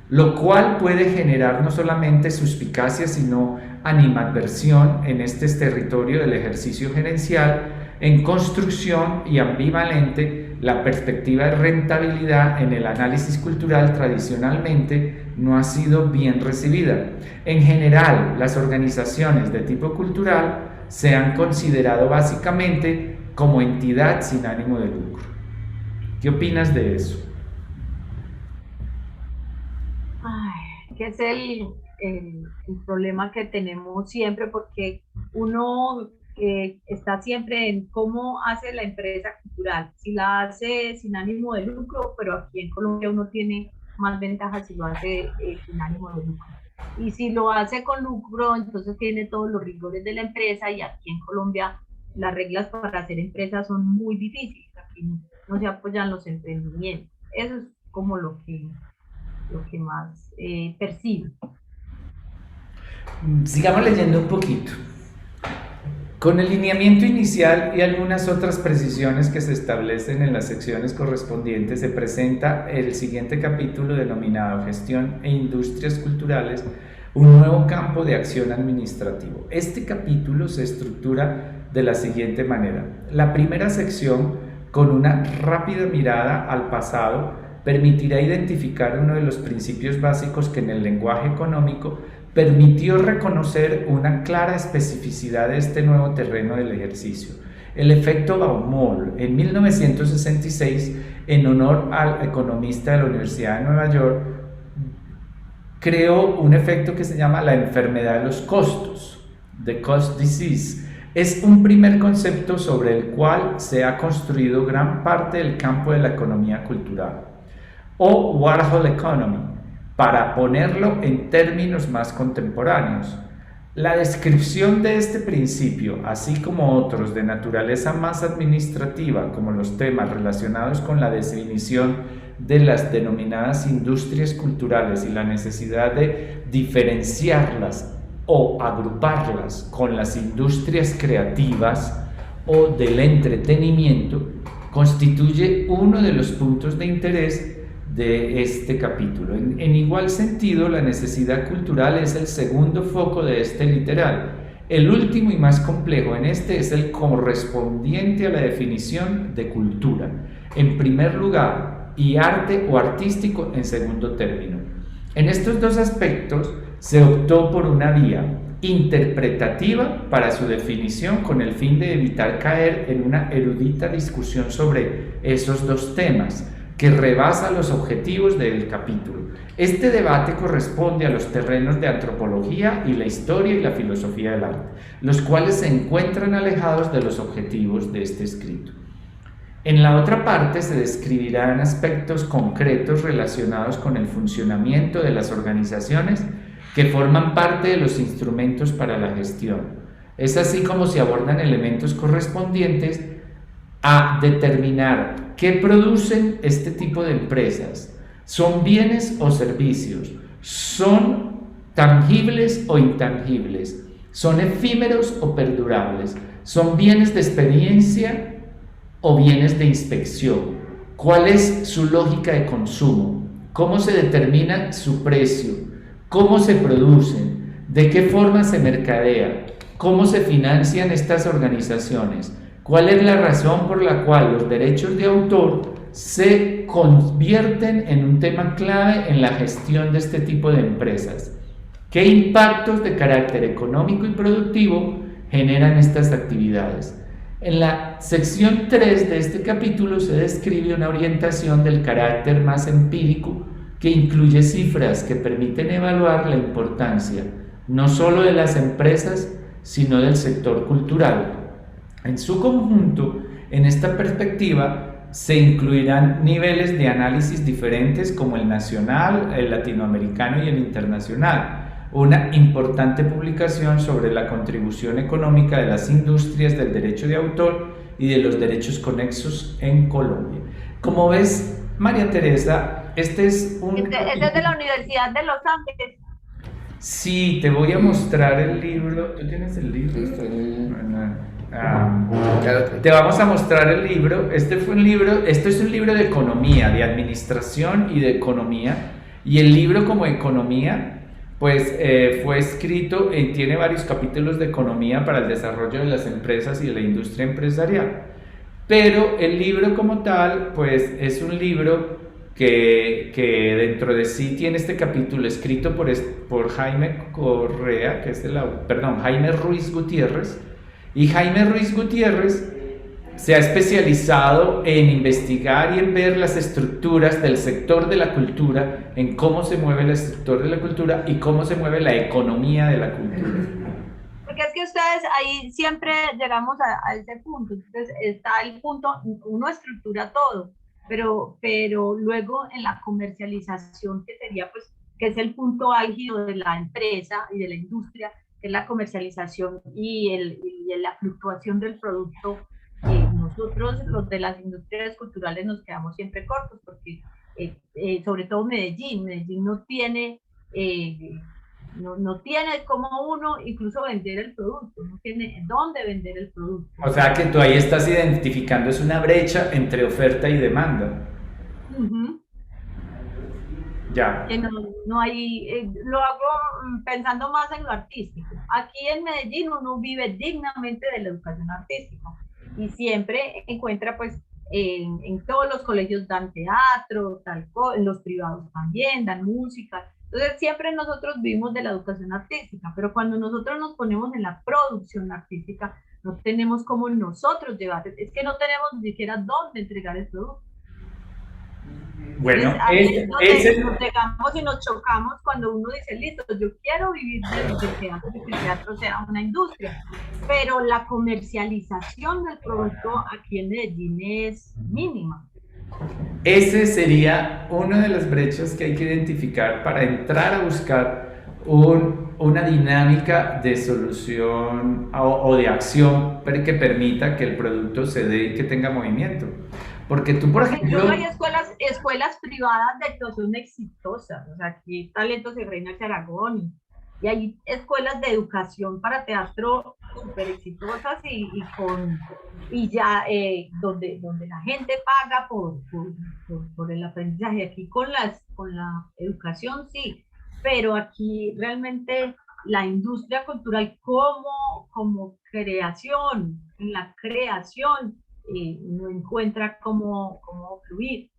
lo cual puede generar no solamente suspicacia, sino animadversión en este territorio del ejercicio gerencial, en construcción y ambivalente. La perspectiva de rentabilidad en el análisis cultural tradicionalmente no ha sido bien recibida. En general, las organizaciones de tipo cultural se han considerado básicamente como entidad sin ánimo de lucro. ¿Qué opinas de eso? Que es el problema que tenemos siempre, porque uno está siempre en cómo hace la empresa cultural, si la hace sin ánimo de lucro, pero aquí en Colombia uno tiene más ventajas si lo hace sin ánimo de lucro. Y si lo hace con lucro, entonces tiene todos los rigores de la empresa, y aquí en Colombia las reglas para hacer empresas son muy difíciles, aquí no se apoyan los emprendimientos. Eso es como lo que más percibo. Sigamos leyendo un poquito. Con el lineamiento inicial y algunas otras precisiones que se establecen en las secciones correspondientes, se presenta el siguiente capítulo denominado Gestión e Industrias Culturales, un nuevo campo de acción administrativo. Este capítulo se estructura de la siguiente manera. La primera sección, con una rápida mirada al pasado, permitirá identificar uno de los principios básicos que en el lenguaje económico permitió reconocer una clara especificidad de este nuevo terreno del ejercicio. El efecto Baumol, en 1966, en honor al economista de la Universidad de Nueva York, creó un efecto que se llama la enfermedad de los costos, the cost disease. Es un primer concepto sobre el cual se ha construido gran parte del campo de la economía cultural, o Warhol Economy, para ponerlo en términos más contemporáneos. La descripción de este principio, así como otros de naturaleza más administrativa, como los temas relacionados con la definición de las denominadas industrias culturales y la necesidad de diferenciarlas o agruparlas con las industrias creativas o del entretenimiento, constituye uno de los puntos de interés de este capítulo. En igual sentido, la necesidad cultural es el segundo foco de este literal. El último y más complejo en este es el correspondiente a la definición de cultura, en primer lugar, y arte o artístico en segundo término. En estos dos aspectos se optó por una vía interpretativa para su definición, con el fin de evitar caer en una erudita discusión sobre esos dos temas, que rebasa los objetivos del capítulo. Este debate corresponde a los terrenos de antropología y la historia y la filosofía del arte, los cuales se encuentran alejados de los objetivos de este escrito. En la otra parte se describirán aspectos concretos relacionados con el funcionamiento de las organizaciones que forman parte de los instrumentos para la gestión. Es así como se abordan elementos correspondientes a determinar qué producen este tipo de empresas. ¿Son bienes o servicios? ¿Son tangibles o intangibles? ¿Son efímeros o perdurables? ¿Son bienes de experiencia o bienes de inspección? ¿Cuál es su lógica de consumo? ¿Cómo se determina su precio? ¿Cómo se producen? ¿De qué forma se mercadea? ¿Cómo se financian estas organizaciones? ¿Cuál es la razón por la cual los derechos de autor se convierten en un tema clave en la gestión de este tipo de empresas? ¿Qué impactos de carácter económico y productivo generan estas actividades? En la sección 3 de este capítulo se describe una orientación del carácter más empírico que incluye cifras que permiten evaluar la importancia no solo de las empresas, sino del sector cultural. En su conjunto, en esta perspectiva, se incluirán niveles de análisis diferentes como el nacional, el latinoamericano y el internacional. Una importante publicación sobre la contribución económica de las industrias del derecho de autor y de los derechos conexos en Colombia. Como ves, María Teresa, este es un... Este es de la Universidad de Los Ángeles. Sí, te voy a mostrar el libro. ¿Tú tienes el libro? Te vamos a mostrar el libro. Esto es un libro de economía, de administración y de economía. Y el libro como economía, pues fue escrito, tiene varios capítulos de economía para el desarrollo de las empresas y de la industria empresarial. Pero el libro como tal, pues es un libro que dentro de sí tiene este capítulo escrito por Jaime Correa, que es Jaime Ruiz Gutiérrez. Y Jaime Ruiz Gutiérrez se ha especializado en investigar y en ver las estructuras del sector de la cultura, en cómo se mueve el sector de la cultura y cómo se mueve la economía de la cultura. Porque es que ustedes ahí siempre llegamos a ese punto. Entonces está el punto, uno estructura todo, pero luego en la comercialización, que sería pues, que es el punto álgido de la empresa y de la industria, que es la comercialización y la fluctuación del producto. Nosotros, los de las industrias culturales, nos quedamos siempre cortos porque, sobre todo Medellín no tiene, no tiene como uno incluso vender el producto, no tiene dónde vender el producto. O sea que tú ahí estás identificando, es una brecha entre oferta y demanda. Ya. No hay, lo hago pensando más en lo artístico. Aquí en Medellín uno vive dignamente de la educación artística y siempre encuentra pues en todos los colegios dan teatro, en los privados también dan música. Entonces siempre nosotros vivimos de la educación artística, pero cuando nosotros nos ponemos en la producción artística no tenemos cómo nosotros llevar, es que no tenemos ni siquiera dónde entregar el producto. Bueno, nos llegamos y nos chocamos cuando uno dice, listo, yo quiero vivir del teatro, que el teatro sea una industria, pero la comercialización del producto aquí en Medellín es mínima. Ese sería una de las brechas que hay que identificar para entrar a buscar una dinámica de solución o de acción que permita que el producto se dé y que tenga movimiento. Porque tú, por ejemplo... Hay escuelas privadas de actuación exitosas, o sea, aquí Talentos de Reina Aragón, y hay escuelas de educación para teatro súper exitosas donde la gente paga por el aprendizaje. Aquí con la educación sí, pero aquí realmente la industria cultural como creación, en la creación, no encuentra cómo fluir.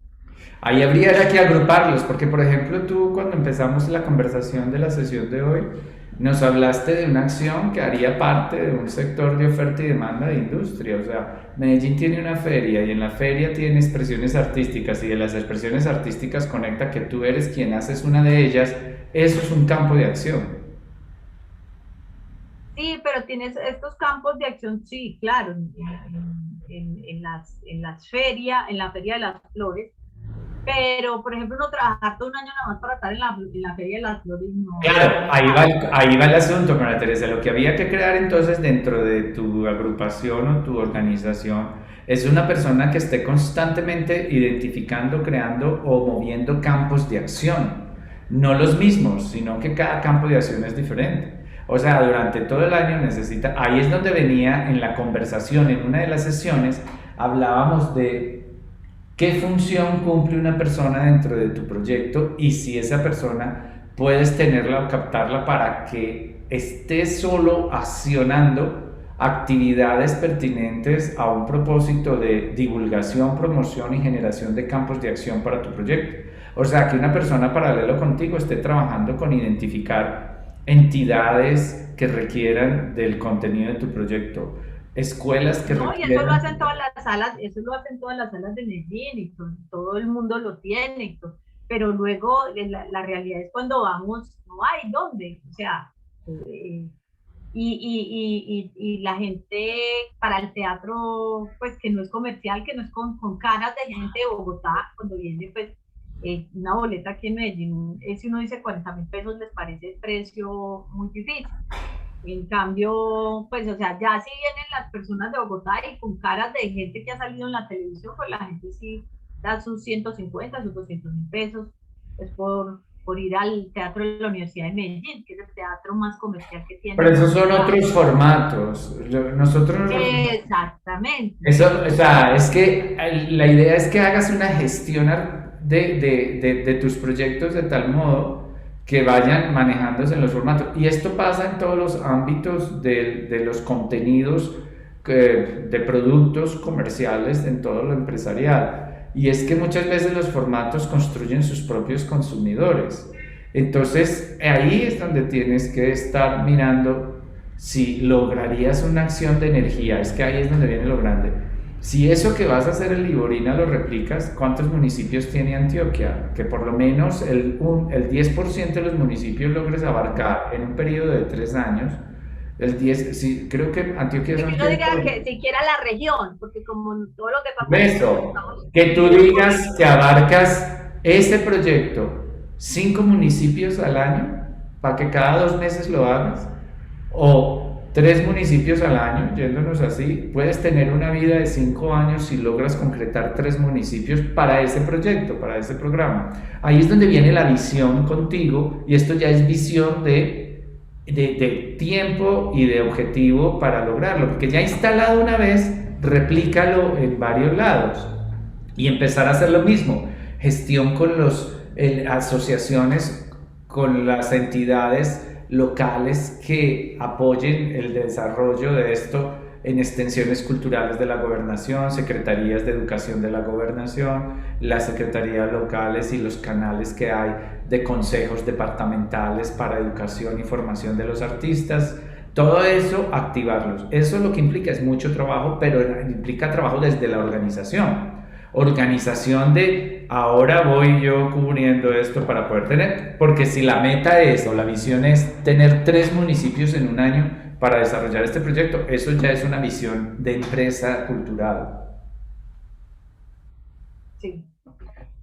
Ahí habría que agruparlos, porque por ejemplo tú cuando empezamos la conversación de la sesión de hoy, nos hablaste de una acción que haría parte de un sector de oferta y demanda de industria. O sea, Medellín tiene una feria y en la feria tiene expresiones artísticas y de las expresiones artísticas conecta que tú eres quien haces una de ellas. Eso es un campo de acción. Sí, pero tienes estos campos de acción, sí, claro, en la Feria de las Flores, pero por ejemplo no trabajar todo un año nada más para estar en la Feria de las Flores, no. Claro, ahí va el asunto, María Teresa. Lo que había que crear entonces dentro de tu agrupación o tu organización es una persona que esté constantemente identificando, creando o moviendo campos de acción, no los mismos, sino que cada campo de acción es diferente. O sea, durante todo el año ahí es donde venía en la conversación, en una de las sesiones, hablábamos de qué función cumple una persona dentro de tu proyecto y si esa persona puedes tenerla o captarla para que esté solo accionando actividades pertinentes a un propósito de divulgación, promoción y generación de campos de acción para tu proyecto. O sea, que una persona paralelo contigo esté trabajando con identificar entidades que requieran del contenido de tu proyecto, escuelas que requieran... Y eso lo hacen todas las salas, de Medellín y todo el mundo lo tiene, pero luego la realidad es cuando vamos, no hay dónde, o sea, y la gente para el teatro, pues que no es comercial, que no es con caras de gente de Bogotá, cuando viene pues una boleta aquí en Medellín, si uno dice 40.000 pesos, les parece el precio muy difícil. En cambio, pues, o sea, ya si vienen las personas de Bogotá y con caras de gente que ha salido en la televisión, pues la gente sí da sus 150, sus 200.000 pesos, pues por ir al teatro de la Universidad de Medellín, que es el teatro más comercial que Pero tiene esos son la... otros formatos. Nosotros, Exactamente. eso, o sea, es que la idea es que hagas una gestión de tus proyectos de tal modo que vayan manejándose en los formatos. Y esto pasa en todos los ámbitos de los contenidos de productos comerciales, en todo lo empresarial. Y es que muchas veces los formatos construyen sus propios consumidores. Entonces, ahí es donde tienes que estar mirando si lograrías una acción de energía. Es que ahí es donde viene lo grande. Si eso que vas a hacer en Liborina lo replicas, ¿cuántos municipios tiene Antioquia? Que por lo menos el 10% de los municipios logres abarcar en un periodo de 3 años. El 10, sí, creo que Antioquia Que son no diga que siquiera la región, porque como todo lo que pasa eso, que tú digas que abarcas ese proyecto 5 municipios al año para que cada 2 meses lo hagas, o 3 municipios al año, yéndonos así, puedes tener una vida de 5 años si logras concretar 3 municipios para ese proyecto, para ese programa. Ahí es donde viene la visión contigo, y esto ya es visión de tiempo y de objetivo para lograrlo, porque ya instalado una vez, replícalo en varios lados y empezar a hacer lo mismo, gestión con las asociaciones, con las entidades locales que apoyen el desarrollo de esto en extensiones culturales de la gobernación, secretarías de educación de la gobernación, las secretarías locales y los canales que hay de consejos departamentales para educación y formación de los artistas. Todo eso, activarlos. Eso lo que implica es mucho trabajo, pero implica trabajo desde la organización. Organización de ahora voy yo cubriendo esto para poder tener, porque si la meta es o la visión es tener 3 municipios en un año para desarrollar este proyecto, eso ya es una visión de empresa cultural. Sí.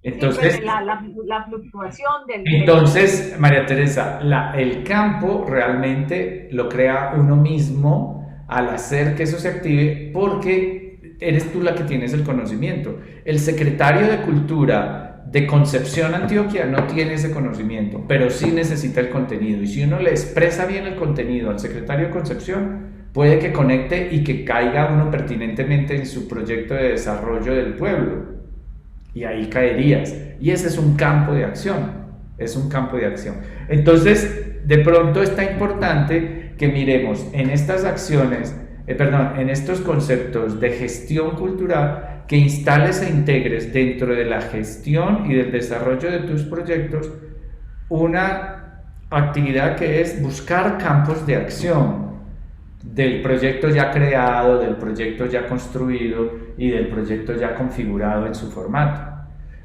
Entonces, sí, pues la fluctuación entonces, María Teresa, el campo realmente lo crea uno mismo al hacer que eso se active, porque eres tú la que tienes el conocimiento. El secretario de Cultura de Concepción, Antioquia, no tiene ese conocimiento, pero sí necesita el contenido. Y si uno le expresa bien el contenido al secretario de Concepción, puede que conecte y que caiga uno pertinentemente en su proyecto de desarrollo del pueblo. Y ahí caerías. Y ese es un campo de acción. Es un campo de acción. Entonces, de pronto está importante que miremos en estas acciones, en estos conceptos de gestión cultural, que instales e integres dentro de la gestión y del desarrollo de tus proyectos una actividad que es buscar campos de acción del proyecto ya creado, del proyecto ya construido y del proyecto ya configurado en su formato.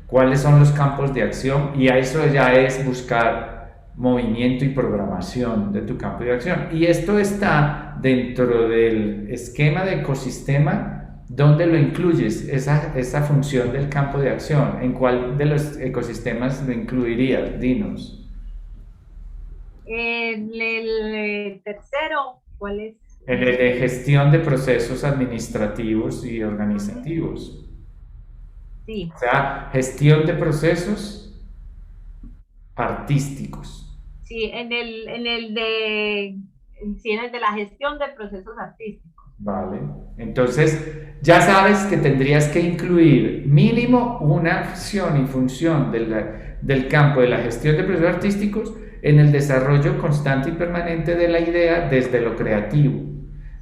¿Cuáles son los campos de acción? Y a eso ya es buscar movimiento y programación de tu campo de acción. Y esto está dentro del esquema de ecosistema. ¿Dónde lo incluyes? Esa función del campo de acción. ¿En cuál de los ecosistemas lo incluirías? Dinos. el tercero, ¿cuál es? El de gestión de procesos administrativos y organizativos. Sí. O sea, gestión de procesos artísticos. Sí, en el de la gestión de procesos artísticos. Vale. Entonces, ya sabes que tendrías que incluir mínimo una acción y función del campo de la gestión de procesos artísticos en el desarrollo constante y permanente de la idea desde lo creativo.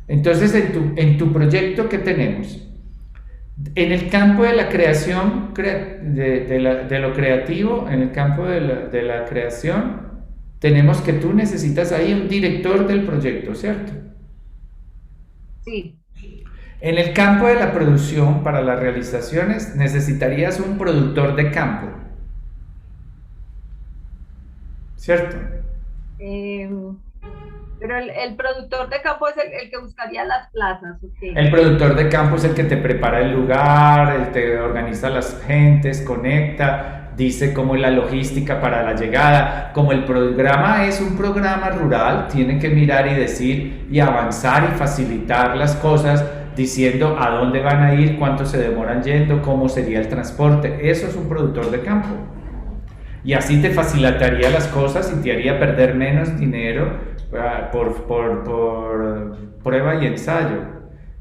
Entonces, en tu proyecto, ¿qué tenemos? En el campo de la creación, de lo creativo, en el campo de la creación, tenemos que tú necesitas ahí un director del proyecto, ¿cierto? Sí. En el campo de la producción, para las realizaciones, necesitarías un productor de campo, ¿cierto? Pero el productor de campo es el que buscaría las plazas, ¿ok? El productor de campo es el que te prepara el lugar, el te organiza las gentes, conecta, dice cómo es la logística para la llegada. Como el programa es un programa rural, tiene que mirar y decir y avanzar y facilitar las cosas diciendo a dónde van a ir, cuánto se demoran yendo, cómo sería el transporte. Eso es un productor de campo. Y así te facilitaría las cosas y te haría perder menos dinero por prueba y ensayo,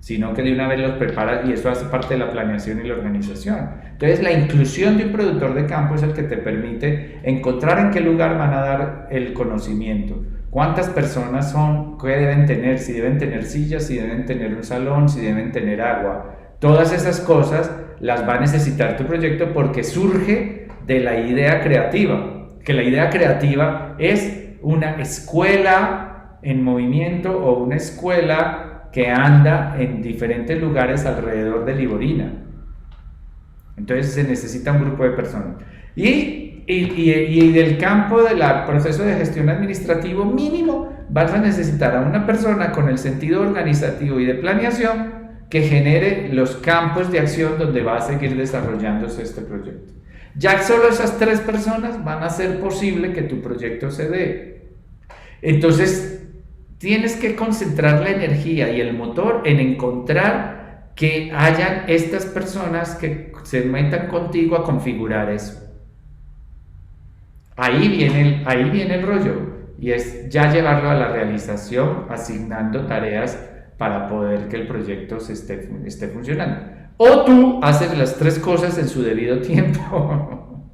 sino que de una vez los prepara y eso hace parte de la planeación y la organización. Entonces la inclusión de un productor de campo es el que te permite encontrar en qué lugar van a dar el conocimiento, cuántas personas son, qué deben tener, si deben tener sillas, si deben tener un salón, si deben tener agua. Todas esas cosas las va a necesitar tu proyecto porque surge de la idea creativa, que la idea creativa es una escuela en movimiento o una escuela que anda en diferentes lugares alrededor de Liborina. Entonces se necesita un grupo de personas. Y del campo del proceso de gestión administrativo mínimo vas a necesitar a una persona con el sentido organizativo y de planeación que genere los campos de acción donde va a seguir desarrollándose este proyecto. Ya solo esas 3 personas van a hacer posible que tu proyecto se dé. Entonces, tienes que concentrar la energía y el motor en encontrar que hayan estas personas que se metan contigo a configurar eso. Ahí viene el rollo, y es ya llevarlo a la realización, asignando tareas para poder que el proyecto esté funcionando. O tú haces las 3 cosas en su debido tiempo,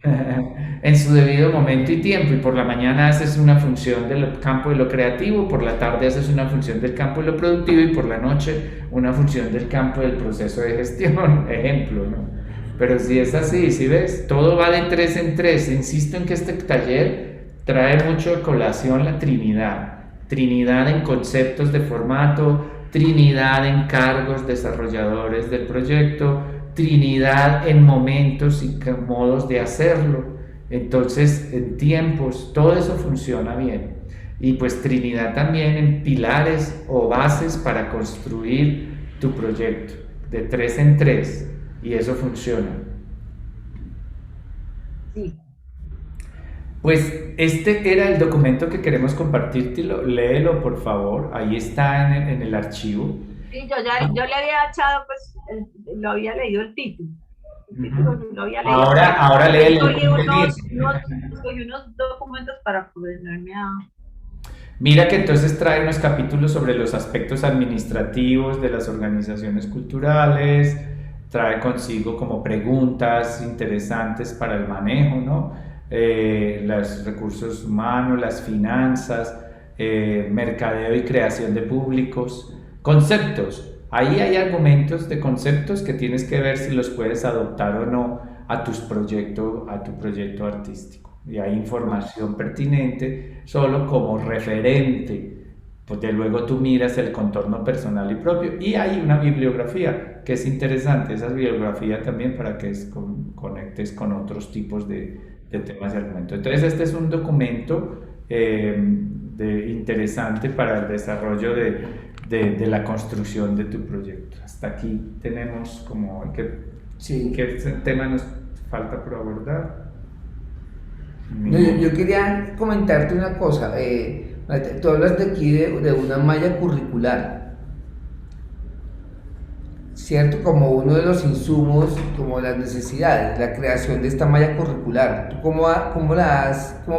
en su debido momento y tiempo, y por la mañana haces una función del campo de lo creativo, por la tarde haces una función del campo de lo productivo y por la noche una función del campo del proceso de gestión, ejemplo, ¿no? Pero si es así, si ves, todo va de 3 en 3. Insisto en que este taller trae mucho a colación la Trinidad. Trinidad en conceptos de formato, Trinidad en cargos desarrolladores del proyecto, Trinidad en momentos y modos de hacerlo. Entonces, en tiempos, todo eso funciona bien. Y pues Trinidad también en pilares o bases para construir tu proyecto, de 3 en 3. Y eso funciona. Sí. Pues este era el documento que queremos compartírtelo. Léelo, por favor. Ahí está en el archivo. Sí, yo le había echado, pues, lo había leído el título. Lo había leído. Ahora léelo. Escogí unos documentos para ponerme a... Mira que entonces trae unos capítulos sobre los aspectos administrativos de las organizaciones culturales, trae consigo como preguntas interesantes para el manejo, ¿no? Los recursos humanos, las finanzas, mercadeo y creación de públicos, conceptos. Ahí hay argumentos de conceptos que tienes que ver si los puedes adoptar o no a tu proyecto artístico. Y hay información pertinente solo como referente, porque luego tú miras el contorno personal y propio. Y hay una bibliografía que es interesante, esa bibliografía también para que conectes con otros tipos de temas de argumento. Entonces este es un documento interesante para el desarrollo de la construcción de tu proyecto. Hasta aquí tenemos como ¿qué tema nos falta por abordar? No, yo quería comentarte una cosa. Tú hablas de aquí de una malla curricular, ¿cierto? Como uno de los insumos, como las necesidades, la creación de esta malla curricular. ¿Tú cómo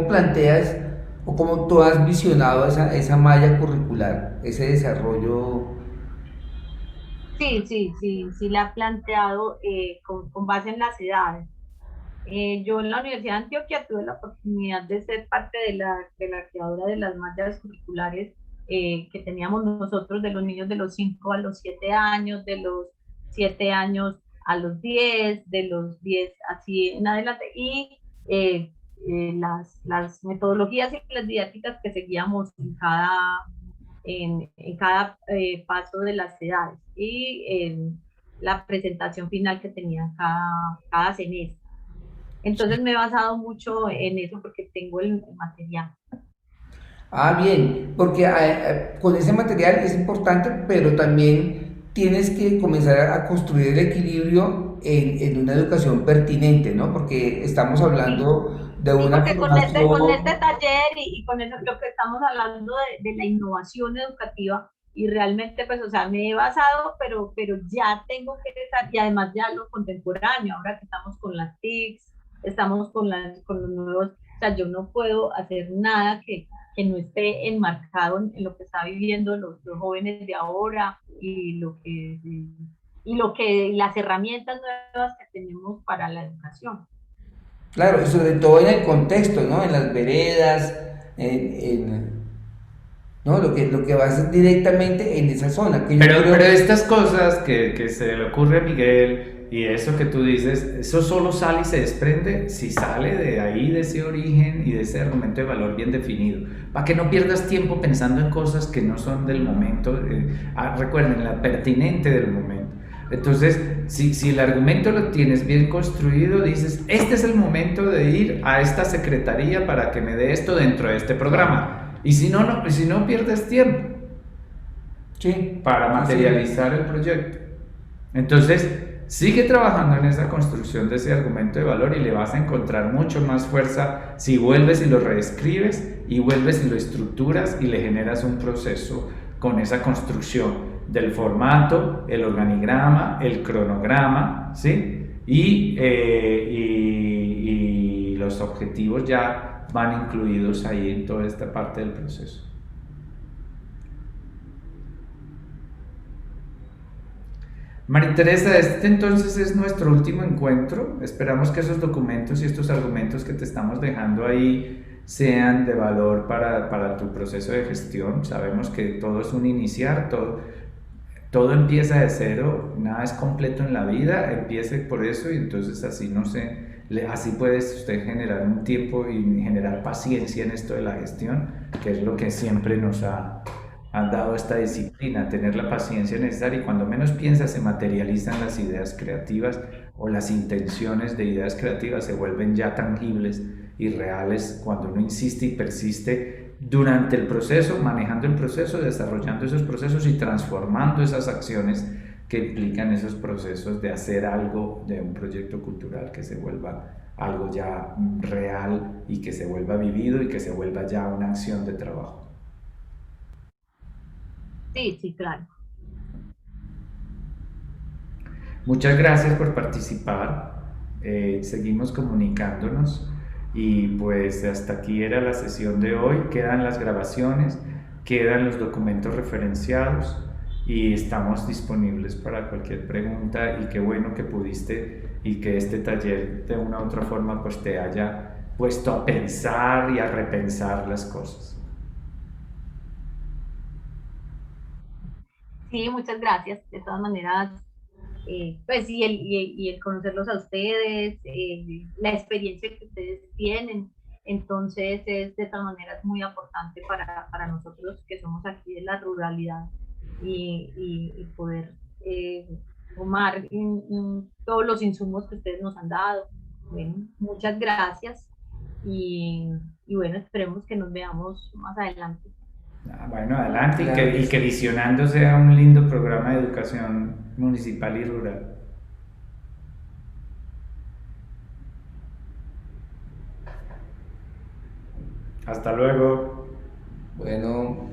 planteas o cómo tú has visionado esa malla curricular, ese desarrollo? Sí, la he planteado con base en las edades. Yo en la Universidad de Antioquia tuve la oportunidad de ser parte de la creadora de las mallas curriculares que teníamos nosotros, de los niños de los 5 a los 7 años, de los 7 años a los 10, de los 10 así en adelante, y las metodologías y las didácticas que seguíamos en cada paso de las edades y la presentación final que tenía cada semestre. Entonces me he basado mucho en eso porque tengo el material. Ah, bien, porque con ese material es importante, pero también tienes que comenzar a construir el equilibrio en una educación pertinente, ¿no? Porque estamos Sí, hablando de sí, una porque con este formación. taller y con eso, lo que estamos hablando de la innovación educativa, y realmente, pues, o sea, me he basado, pero ya tengo que estar, y además ya lo contemporáneo, ahora que estamos con las TICs, estamos con los nuevos, o sea, yo no puedo hacer nada que no esté enmarcado en lo que está viviendo los jóvenes de ahora y las herramientas nuevas que tenemos para la educación. Claro, y sobre todo en el contexto, ¿no? En las veredas, ¿no? Lo que va a ser directamente en esa zona, que yo Pero creo. estas cosas que se le ocurre a Miguel y eso que tú dices, eso solo sale y se desprende si sale de ahí, de ese origen y de ese argumento de valor bien definido. Para que no pierdas tiempo pensando en cosas que no son del momento. Recuerden, la pertinente del momento. Entonces, si el argumento lo tienes bien construido, dices, este es el momento de ir a esta secretaría para que me dé esto dentro de este programa. Y si no pierdes tiempo Sí, para sí, sí. materializar el proyecto. Entonces, sigue trabajando en esa construcción de ese argumento de valor y le vas a encontrar mucho más fuerza si vuelves y lo reescribes y vuelves y lo estructuras y le generas un proceso con esa construcción del formato, el organigrama, el cronograma, ¿sí? Y los objetivos ya van incluidos ahí en toda esta parte del proceso. María Teresa, este entonces es nuestro último encuentro. Esperamos que esos documentos y estos argumentos que te estamos dejando ahí sean de valor para tu proceso de gestión. Sabemos que todo es un iniciar, todo empieza de cero, nada es completo en la vida, empiece por eso y entonces así no sé, así puedes usted generar un tiempo y generar paciencia en esto de la gestión, que es lo que siempre nos ha dado esta disciplina, tener la paciencia necesaria y cuando menos piensas se materializan las ideas creativas o las intenciones de ideas creativas se vuelven ya tangibles y reales cuando uno insiste y persiste durante el proceso, manejando el proceso, desarrollando esos procesos y transformando esas acciones que implican esos procesos de hacer algo de un proyecto cultural que se vuelva algo ya real y que se vuelva vivido y que se vuelva ya una acción de trabajo. Sí, sí, claro. Muchas gracias por participar. Seguimos comunicándonos y pues hasta aquí era la sesión de hoy. Quedan las grabaciones, quedan los documentos referenciados y estamos disponibles para cualquier pregunta y qué bueno que pudiste y que este taller de una u otra forma pues te haya puesto a pensar y a repensar las cosas. Sí, muchas gracias. De todas maneras, pues y el conocerlos a ustedes, la experiencia que ustedes tienen, entonces es de todas maneras muy importante para nosotros que somos aquí de la ruralidad y poder tomar todos los insumos que ustedes nos han dado. Bueno, muchas gracias y, y bueno, esperemos que nos veamos más adelante. Bueno, adelante Claro que y que sí. Visionando sea un lindo programa de educación municipal y rural. Hasta luego. Bueno.